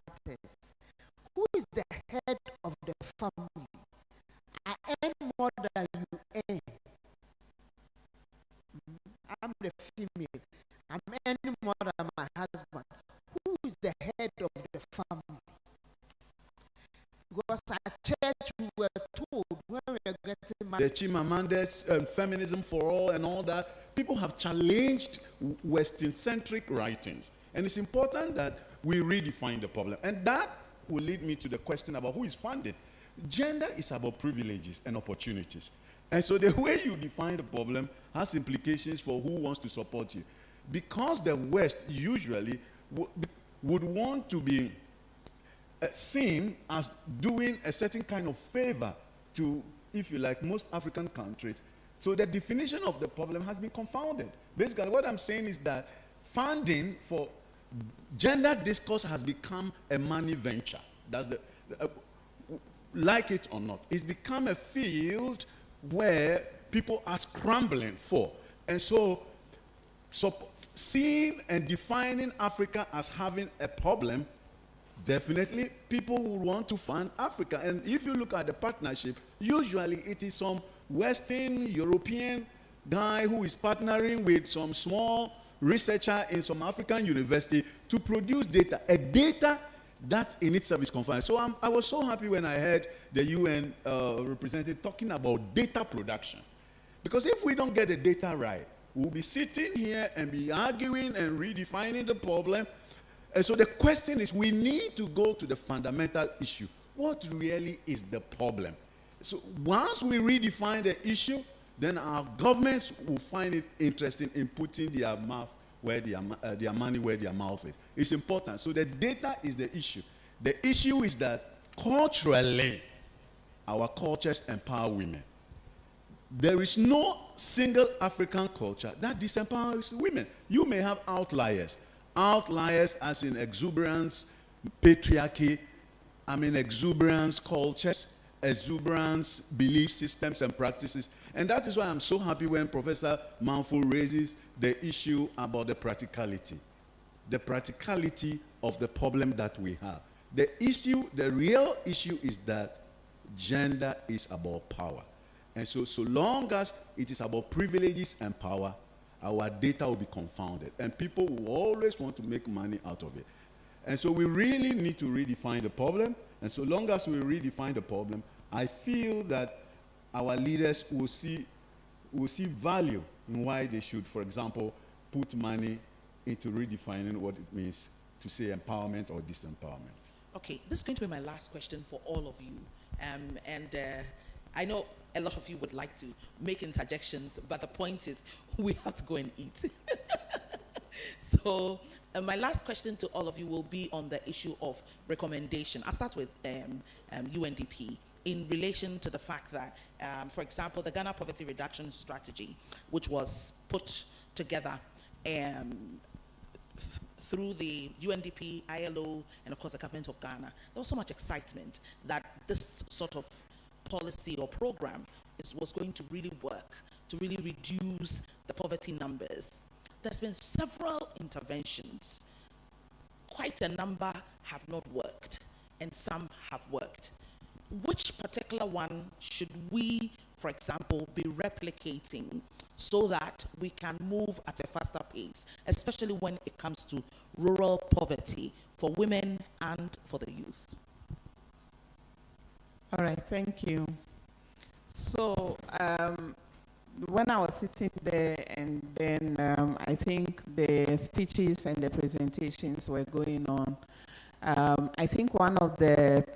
status. Who is the head of the family? I earn more than you earn. I'm the female. I'm earning more than my husband. Who is the head of the family? Because at church we were told when we were getting married. The Chimamandes, feminism for all and all that, people have challenged Western-centric writings. And it's important that we redefine the problem. And that will lead me to the question about who is funded. Gender is about privileges and opportunities. And so the way you define the problem has implications for who wants to support you. Because the West usually would want to be seen as doing a certain kind of favor to, if you like, most African countries. So the definition of the problem has been confounded. Basically, what I'm saying is that funding for gender discourse has become a money venture. That's like it or not. It's become a field where people are scrambling for. And so seeing and defining Africa as having a problem, definitely people will want to fund Africa. And if you look at the partnership, usually it is some Western European guy who is partnering with some small researcher in some African university to produce data, a data that in itself is confined. So I was so happy when I heard the UN representative talking about data production. Because if we don't get the data right, we'll be sitting here and be arguing and redefining the problem. And so the question is, we need to go to the fundamental issue. What really is the problem? So once we redefine the issue, then our governments will find it interesting in putting their mouth where their money where their mouth is. It's important. So the data is the issue. The issue is that culturally, our cultures empower women. There is no single African culture that disempowers women. You may have outliers. Outliers as in exuberance, patriarchy, exuberance cultures, exuberance belief systems and practices. And that is why I'm so happy when Professor Manful raises the issue about the practicality of the problem that we have. The real issue is that gender is about power. And so long as it is about privileges and power, our data will be confounded. And people will always want to make money out of it. And so we really need to redefine the problem. And so long as we redefine the problem, I feel that our leaders will see value in why they should, for example, put money into redefining what it means to say empowerment or disempowerment. Okay, this is going to be my last question for all of you. I know a lot of you would like to make interjections, but the point is we have to go and eat. So my last question to all of you will be on the issue of recommendation. I'll start with UNDP in relation to the fact that, for example, the Ghana Poverty Reduction Strategy, which was put together through the UNDP, ILO, and of course the government of Ghana, there was so much excitement that this sort of policy or program was going to really work, to really reduce the poverty numbers. There's been several interventions. Quite a number have not worked, and some have worked. Which particular one should we, for example, be replicating so that we can move at a faster pace, especially when it comes to rural poverty for women and for the youth? All right, thank you. So when I was sitting there and then I think the speeches and the presentations were going on, I think one of the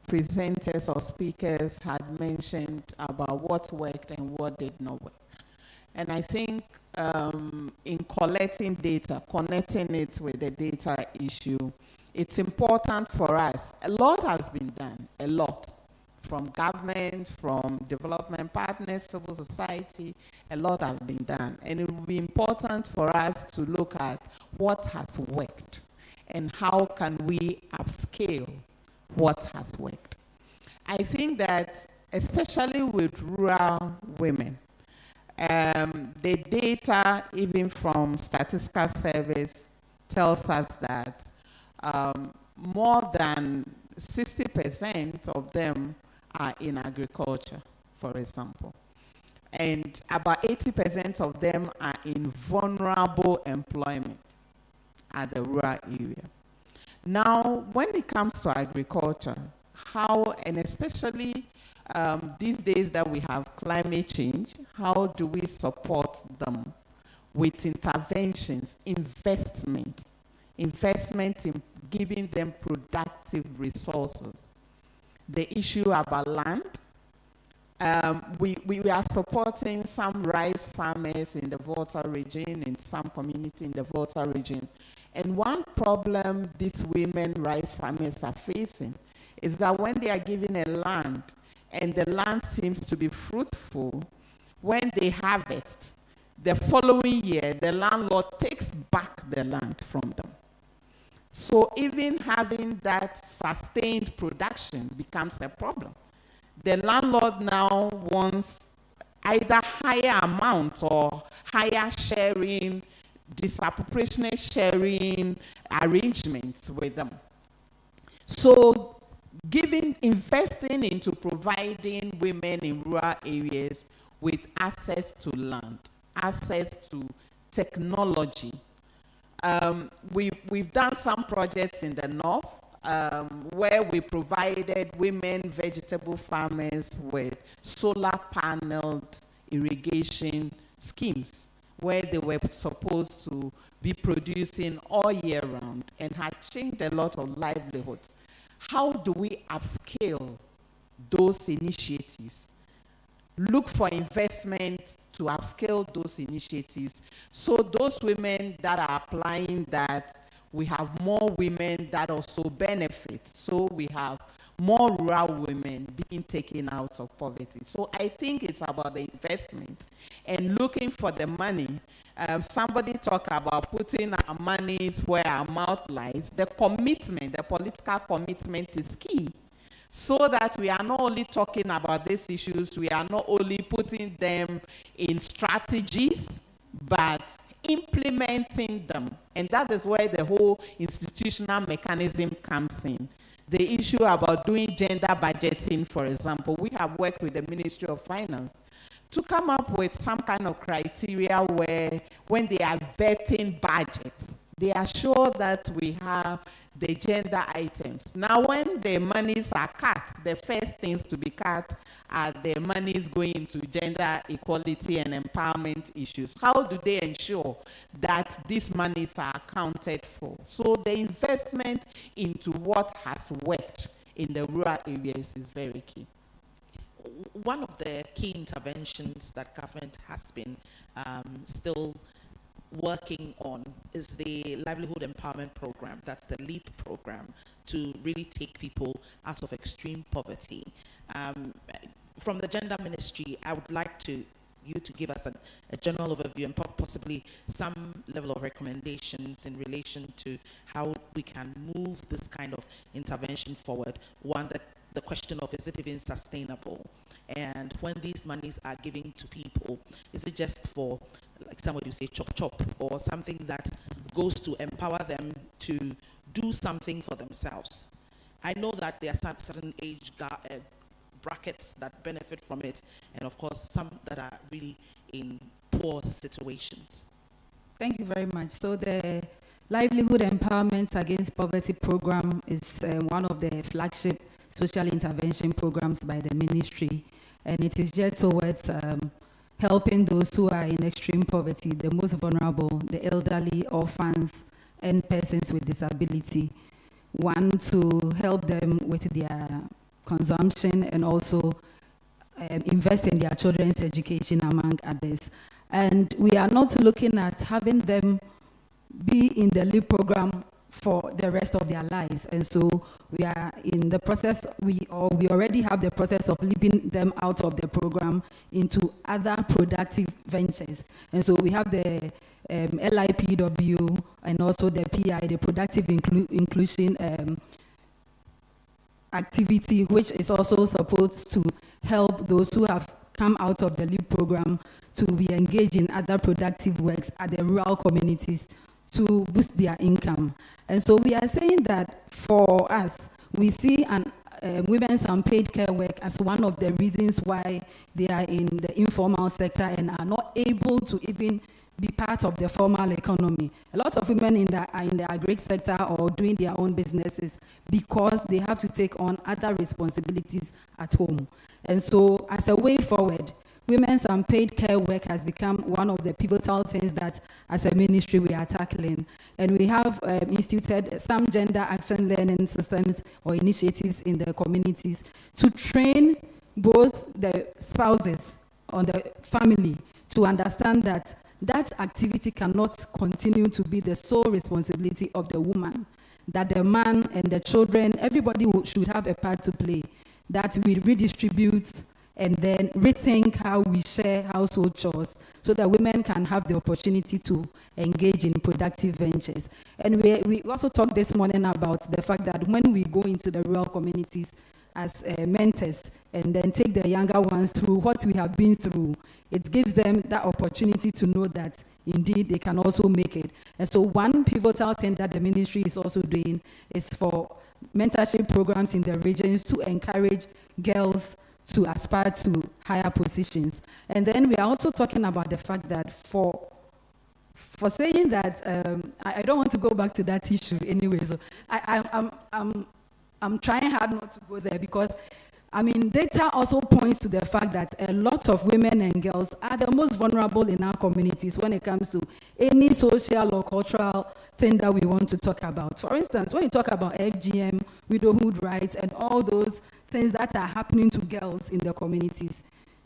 presenters or speakers had mentioned about what worked and what did not work. And I think in collecting data, connecting it with the data issue, it's important for us. A lot has been done, a lot. From government, from development partners, civil society, a lot has been done. And it will be important for us to look at what has worked and how can we upscale what has worked. I think that especially with rural women, the data even from Statistical Service tells us that more than 60% of them are in agriculture, for example. And about 80% of them are in vulnerable employment at the rural area. Now, when it comes to agriculture, how, and especially these days that we have climate change, how do we support them with interventions, investment in giving them productive resources? The issue about land, we are supporting some rice farmers in the Volta region, in some community in the Volta region. And one problem these women rice farmers are facing is that when they are given a land and the land seems to be fruitful, when they harvest, the following year, the landlord takes back the land from them. So even having that sustained production becomes a problem. The landlord now wants either higher amount or higher sharing, disproportionate sharing arrangements with them. So investing into providing women in rural areas with access to land, access to technology. We've done some projects in the north where we provided women vegetable farmers with solar paneled irrigation schemes where they were supposed to be producing all year round and had changed a lot of livelihoods. How do we upscale those initiatives? Look for investment to upscale those initiatives. So those women that are applying that, we have more women that also benefit. So we have more rural women being taken out of poverty. So I think it's about the investment and looking for the money. Somebody talked about putting our monies where our mouth lies. The commitment, the political commitment is key. So that we are not only talking about these issues, we are not only putting them in strategies, but implementing them. And that is where the whole institutional mechanism comes in. The issue about doing gender budgeting, for example, we have worked with the Ministry of Finance to come up with some kind of criteria where when they are vetting budgets, they are sure that we have the gender items. Now, when the monies are cut, the first things to be cut are the monies going into gender equality and empowerment issues. How do they ensure that these monies are accounted for? So the investment into what has worked in the rural areas is very key. One of the key interventions that government has been still working on is the Livelihood Empowerment Program. That's the LEAP program, to really take people out of extreme poverty. From the Gender Ministry, I would like you to give us a general overview and possibly some level of recommendations in relation to how we can move this kind of intervention forward. One, the question of, is it even sustainable? And when these monies are given to people, is it just for, like somebody would say, chop chop, or something that goes to empower them to do something for themselves? I know that there are certain age brackets that benefit from it, and of course some that are really in poor situations. Thank you very much. So the Livelihood Empowerment Against Poverty program is one of the flagship social intervention programs by the ministry, and it is geared towards helping those who are in extreme poverty, the most vulnerable, the elderly, orphans, and persons with disability. One, to help them with their consumption and also invest in their children's education, among others. And we are not looking at having them be in the LEAP program for the rest of their lives. And so we are in the process, we already have the process of leaping them out of the program into other productive ventures. And so we have the LIPW and also the PI, the Productive Inclusion activity, which is also supposed to help those who have come out of the LEAP program to be engaged in other productive works at the rural communities, to boost their income. And so we are saying that for us, we see women's unpaid care work as one of the reasons why they are in the informal sector and are not able to even be part of the formal economy. A lot of women are in the agri sector or doing their own businesses because they have to take on other responsibilities at home. And so as a way forward, women's unpaid care work has become one of the pivotal things that as a ministry we are tackling. And we have instituted some gender action learning systems or initiatives in the communities to train both the spouses or the family to understand that that activity cannot continue to be the sole responsibility of the woman, that the man and the children, everybody should have a part to play, that we redistribute and then rethink how we share household chores so that women can have the opportunity to engage in productive ventures. And we also talked this morning about the fact that when we go into the rural communities as mentors and then take the younger ones through what we have been through, it gives them that opportunity to know that indeed they can also make it. And so one pivotal thing that the ministry is also doing is for mentorship programs in the regions to encourage girls to aspire to higher positions. And then we are also talking about the fact that for saying that, I don't want to go back to that issue anyway, so I'm trying hard not to go there because, I mean, data also points to the fact that a lot of women and girls are the most vulnerable in our communities when it comes to any social or cultural thing that we want to talk about. For instance, when you talk about FGM, widowhood rights, and all those things that are happening to girls in the communities,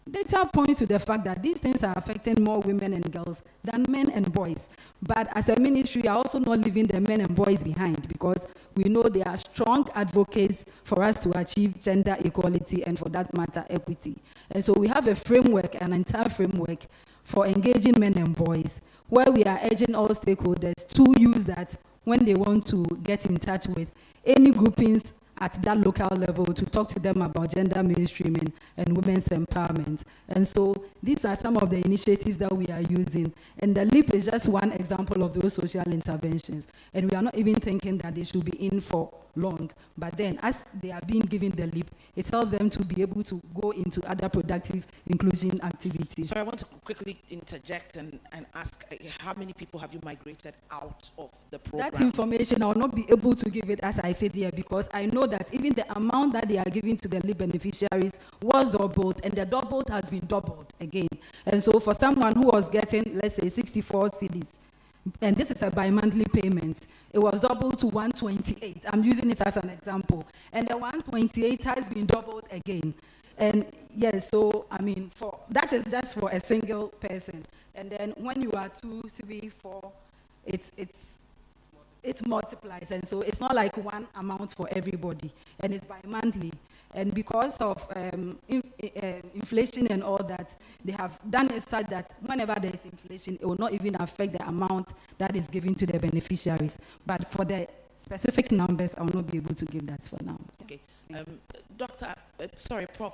data points to the fact that these things are affecting more women and girls than men and boys. But as a ministry, we are also not leaving the men and boys behind because we know they are strong advocates for us to achieve gender equality and, for that matter, equity. And so we have a framework, an entire framework for engaging men and boys, where we are urging all stakeholders to use that when they want to get in touch with any groupings at that local level to talk to them about gender mainstreaming and women's empowerment. And so these are some of the initiatives that we are using. And the LEAP is just one example of those social interventions. And we are not even thinking that they should be in for long. But then as they are being given the LEAP, it helps them to be able to go into other productive inclusion activities. So I want to quickly interject and ask, how many people have you migrated out of the program? That information, I will not be able to give it as I said here because I know that even the amount that they are giving to the LEAP beneficiaries was doubled, and the doubled has been doubled again. And so for someone who was getting, let's say, 64 cedis, and this is a bi-monthly payment, it was doubled to 128. I'm using it as an example. And the 128 has been doubled again. And yes, so, I mean, that is just for a single person. And then when you are 2, 3, 4, it multiplies. And so it's not like one amount for everybody. And it's bi-monthly. And because of inflation and all that, they have done it such that whenever there is inflation, it will not even affect the amount that is given to the beneficiaries. But for the specific numbers, I will not be able to give that for now. Okay. Prof,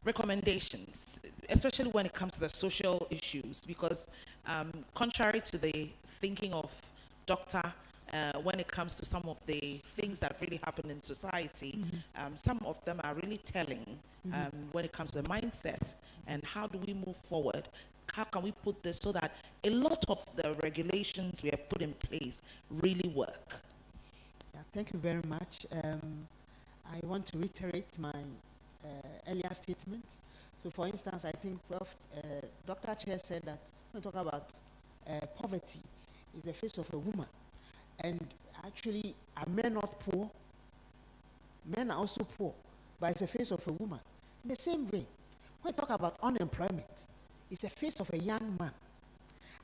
recommendations, especially when it comes to the social issues, because contrary to the thinking of Dr. When it comes to some of the things that really happen in society, some of them are really telling when it comes to the mindset and how do we move forward. How can we put this so that a lot of the regulations we have put in place really work? Yeah, thank you very much. I want to reiterate my earlier statement. So for instance, I think Dr. Chair said that when we talk about poverty, is the face of a woman. And actually, are men not poor? Men are also poor, but it's the face of a woman. In the same way, when we talk about unemployment, it's the face of a young man.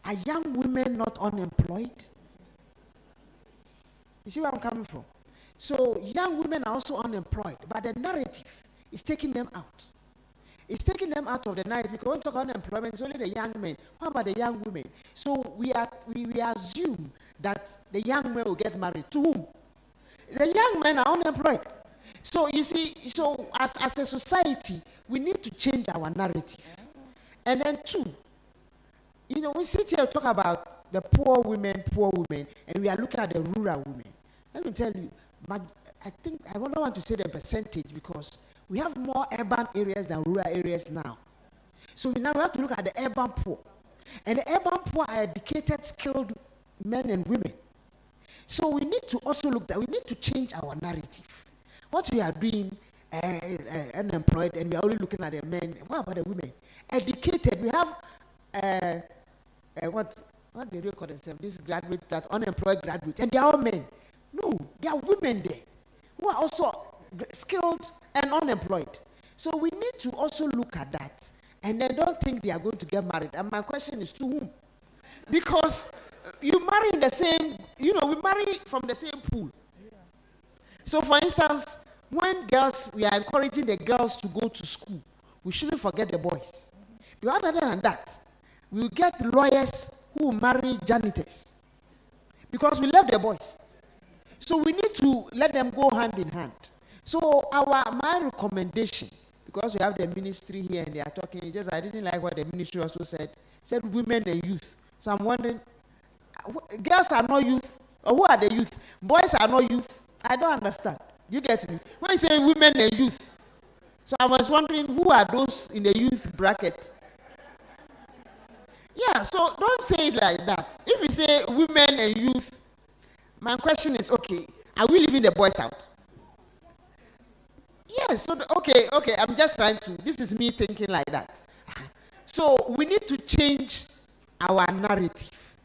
Are young women not unemployed? You see where I'm coming from? So young women are also unemployed, but the narrative is taking them out. It's taking them out of the narrative because when we talk about unemployment, it's only the young men. What about the young women? So we assume that the young men will get married. To whom? The young men are unemployed. So you see, so as a society, we need to change our narrative. And then 2, we sit here and talk about the poor women, and we are looking at the rural women. Let me tell you, I think, I don't want to say the percentage because we have more urban areas than rural areas now. So now we have to look at the urban poor. And the urban poor are educated, skilled men and women. So we need to also look that we need to change our narrative. What we are doing, unemployed, and we are only looking at the men. What about the women? Educated, we have what do they call themselves? These graduates, that unemployed graduates, and they are all men. No, there are women there who are also skilled and unemployed. So we need to also look at that, and I don't think they are going to get married. And my question is to whom? Because you marry in the same, we marry from the same pool. So for instance, when girls, we are encouraging the girls to go to school, we shouldn't forget the boys. Because other than that, we will get lawyers who will marry janitors. Because we love the boys. So we need to let them go hand in hand. So my recommendation, because we have the ministry here and they are talking, I didn't like what the ministry also said women and youth. So I'm wondering, girls are not youth, or who are the youth? Boys are not youth. I don't understand. You get me? When you say women and youth, so I was wondering who are those in the youth bracket? Yeah, so don't say it like that. If you say women and youth, my question is, okay, are we leaving the boys out? Yes, so okay, I'm just trying to, this is me thinking like that. So we need to change our narrative.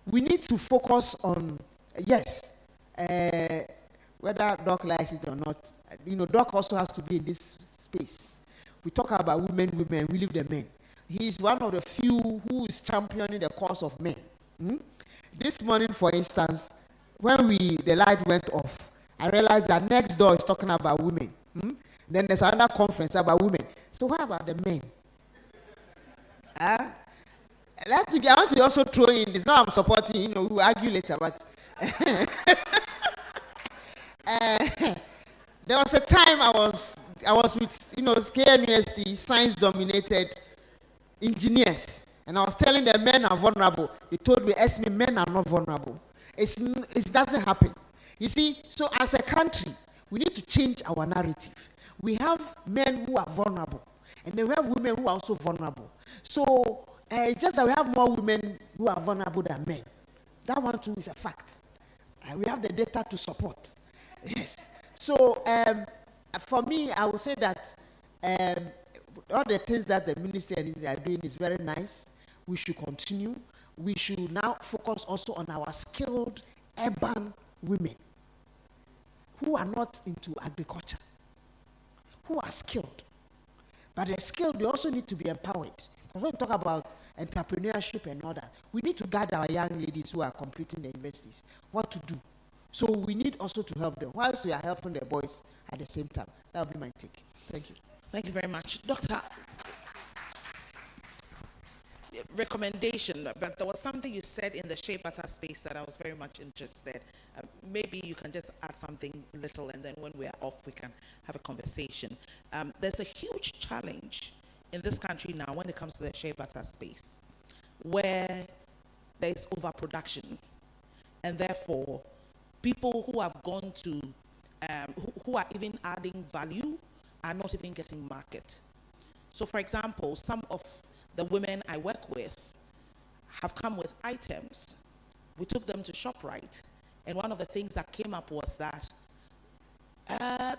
We need to focus on, yes, whether Doc likes it or not. Doc also has to be in this space. We talk about women, we leave the men. He is one of the few who is championing the cause of men. This morning, for instance, when the light went off, I realized that next door is talking about women. Then there's another conference about women. So what about the men? I want to also throw in this. Now I'm supporting, we'll argue later, but there was a time I was with, KNUST, science-dominated engineers, and I was telling them men are vulnerable. They told me, men are not vulnerable. It doesn't happen. You see, so as a country, we need to change our narrative. We have men who are vulnerable, and then we have women who are also vulnerable. So it's just that we have more women who are vulnerable than men. That one too is a fact. We have the data to support. Yes. So for me, I would say that all the things that the ministry are doing is very nice. We should continue. We should now focus also on our skilled urban women who are not into agriculture, who are skilled. But they're skilled, they also need to be empowered. When we talk about entrepreneurship and all that, we need to guide our young ladies who are completing the universities what to do. So we need also to help them, whilst we are helping the boys at the same time. That will be my take. Thank you. Thank you very much. Doctor, recommendation, but there was something you said in the shea butter space that I was very much interested. Maybe you can just add something little, and then when we are off, we can have a conversation. There's a huge challenge in this country now when it comes to the shea butter space, where there is overproduction, and therefore people who have gone to, who are even adding value are not even getting market. So for example, some of the women I work with have come with items. We took them to ShopRite, and one of the things that came up was that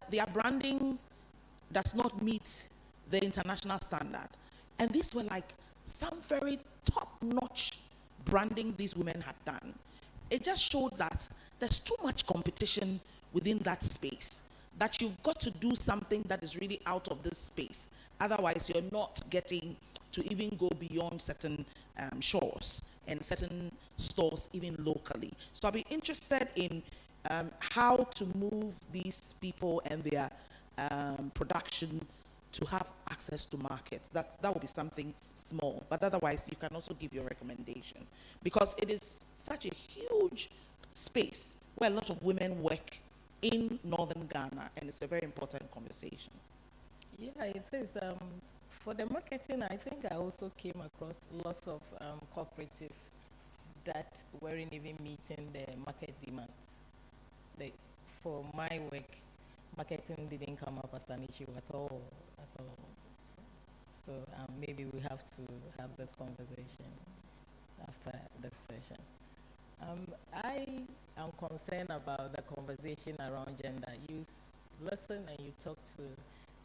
their branding does not meet the international standard. And these were like some very top-notch branding these women had done. It just showed that there's too much competition within that space, that you've got to do something that is really out of this space. Otherwise, you're not getting to even go beyond certain shores and certain stores, even locally. So I'll be interested in how to move these people and their production to have access to markets. That will be something small, but otherwise you can also give your recommendation, because it is such a huge space where a lot of women work in northern Ghana, and it's a very important conversation. Yeah, it is. For the marketing, I think I also came across lots of cooperative that weren't even meeting the market demands. Like for my work, marketing didn't come up as an issue at all, at all. So maybe we have to have this conversation after this session. I am concerned about the conversation around gender. You listen and you talk to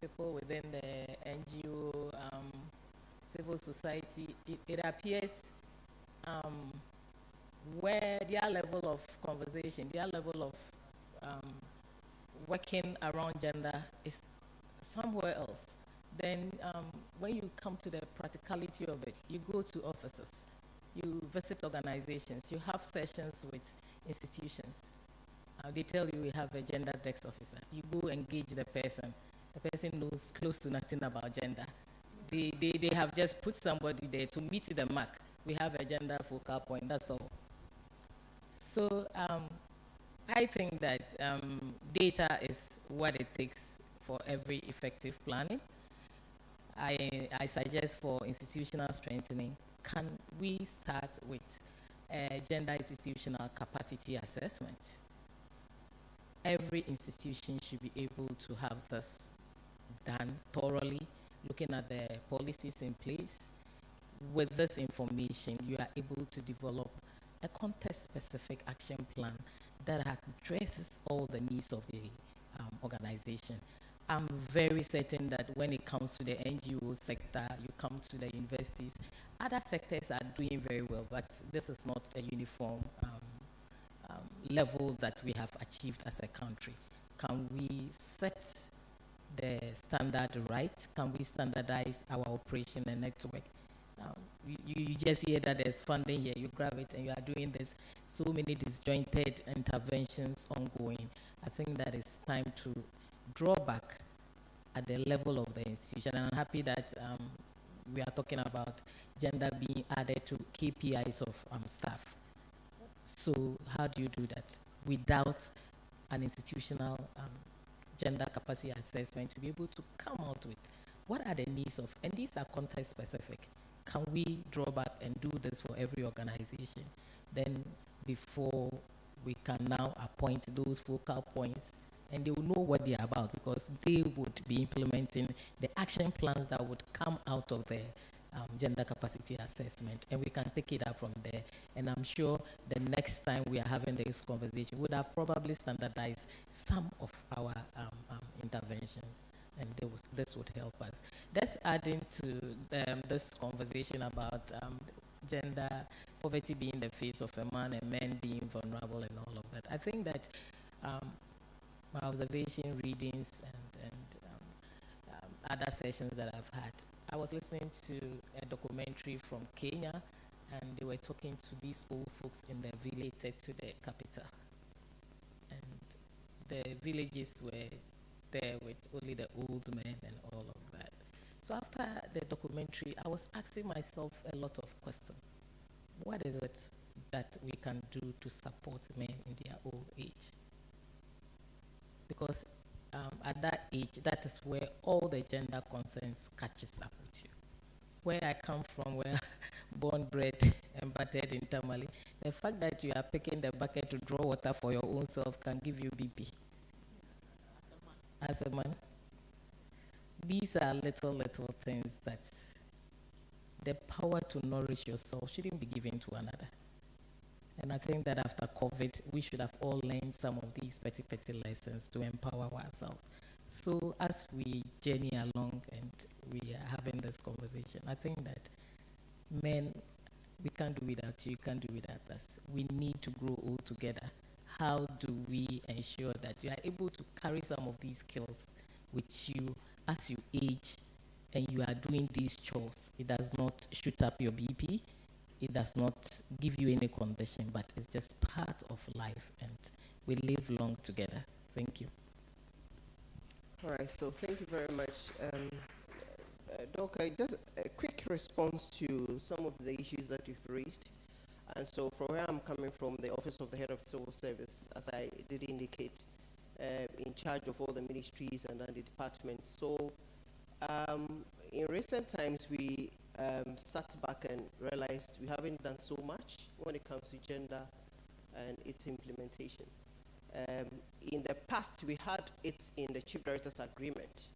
people within the NGO, civil society. It appears where their level of conversation, their level of working around gender is somewhere else. Then when you come to the practicality of it, you go to offices, you visit organizations, you have sessions with institutions. They tell you we have a gender desk officer. You go engage the person knows close to nothing about gender. They have just put somebody there to meet the mark. We have a gender focal point, that's all. So I think that data is what it takes for every effective planning. I suggest for institutional strengthening, can we start with gender institutional capacity assessment? Every institution should be able to have this done thoroughly, looking at the policies in place. With this information, you are able to develop a context-specific action plan that addresses all the needs of the organization. I'm very certain that when it comes to the NGO sector, you come to the universities, other sectors are doing very well, but this is not a uniform level that we have achieved as a country. Can we set the standard right? Can we standardize our operation and network? You just hear that there's funding here, you grab it and you are doing this. So many disjointed interventions ongoing. I think that it's time to draw back at the level of the institution. And I'm happy that we are talking about gender being added to KPIs of staff. So how do you do that without an institutional gender capacity assessment to be able to come out with what are the needs of, and these are context specific. Can we draw back and do this for every organization? Then before we can now appoint those focal points, and they will know what they are about, because they would be implementing the action plans that would come out of the gender capacity assessment, and we can take it up from there. And I'm sure the next time we are having this conversation, we would have probably standardized some of our interventions, and this would help us. That's adding to this conversation about gender poverty being the face of a man and men being vulnerable and all of that. I think that my observation, readings, and other sessions that I've had, I was listening to a documentary from Kenya, and they were talking to these old folks in the village to the capital. And the villages were there with only the old men and all of that. So after the documentary, I was asking myself a lot of questions. What is it that we can do to support men in their old age? Because at that age, that is where all the gender concerns catches up with you. Where I come from, where born, bred, and battered in Tamale, the fact that you are picking the bucket to draw water for your own self can give you BP. As a man. These are little things that the power to nourish yourself shouldn't be given to another. And I think that after COVID, we should have all learned some of these petty lessons to empower ourselves. So as we journey along and we are having this conversation, I think that men, we can't do without you, you can't do without us. We need to grow all together. How do we ensure that you are able to carry some of these skills with you as you age and you are doing these chores? It does not shoot up your BP. It does not give you any condition, but it's just part of life, and we live long together. Thank you. All right, so thank you very much. Doc, just a quick response to some of the issues that you've raised. And so from where I'm coming from, the Office of the Head of Civil Service, as I did indicate, in charge of all the ministries and the departments. So In recent times, we sat back and realized we haven't done so much when it comes to gender and its implementation. In the past, we had it in the Chief Director's Agreement,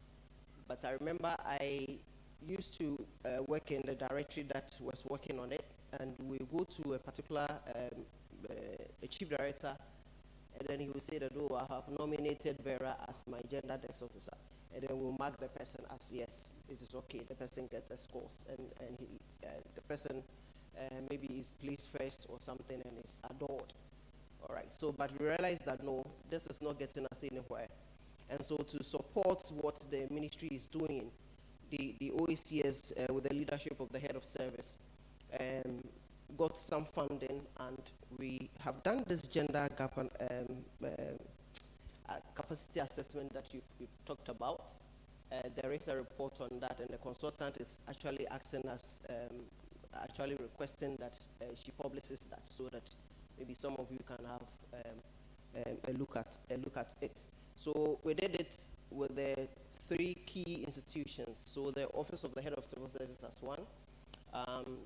but I remember I used to work in the directory that was working on it, and we go to a particular a Chief Director, and then he will say that, oh, I have nominated Vera as my gender desk officer. And then we'll mark the person as yes, it is okay, the person gets the scores, and the person maybe is placed first or something and is adored. All right, so, but we realized that no, this is not getting us anywhere. And so to support what the ministry is doing, the OACS, with the leadership of the head of service, got some funding, and we have done this gender gap and capacity assessment that you've talked about. There is a report on that, and the consultant is actually asking us, actually requesting that she publishes that, so that maybe some of you can have a look at it. So we did it with the 3 key institutions. So the Office of the Head of Civil Service as one,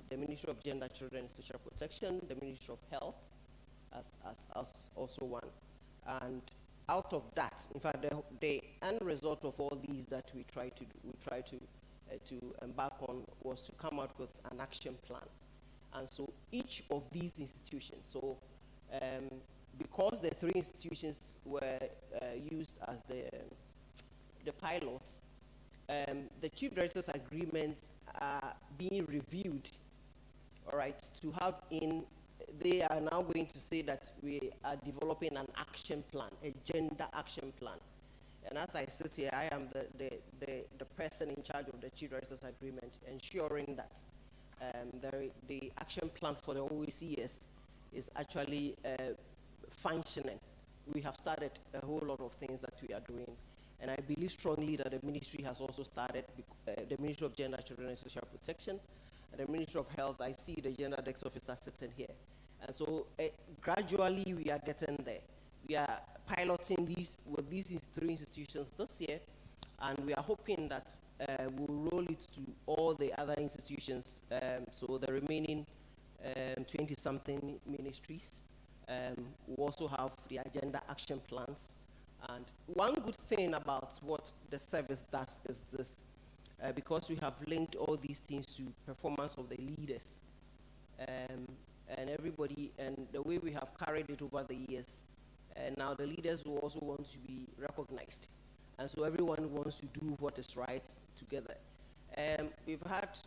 the Ministry of Gender, Children and Social Protection, the Ministry of Health as also one. And out of that, in fact, the end result of all these that we try to embark on was to come out with an action plan. And so each of these institutions, so because the 3 institutions were used as the pilot, the Chief Director's agreements are being reviewed, all right, to have in, they are now going to say that we are developing an action plan, a gender action plan. And as I sit here, I am the person in charge of the Chief Director's agreement, ensuring that the action plan for the OECS is actually functioning. We have started a whole lot of things that we are doing. And I believe strongly that the ministry has also started, the Ministry of Gender, Children and Social Protection, and the Ministry of Health. I see the gender desk officer sitting here. And so gradually we are getting there. We are piloting these with these 3 institutions this year, and we are hoping that we'll roll it to all the other institutions, so the remaining 20-something ministries will also have the agenda action plans. And one good thing about what the service does is this, because we have linked all these things to performance of the leaders, and everybody, and the way we have carried it over the years, and now the leaders will also want to be recognized. And so everyone wants to do what is right together. We've had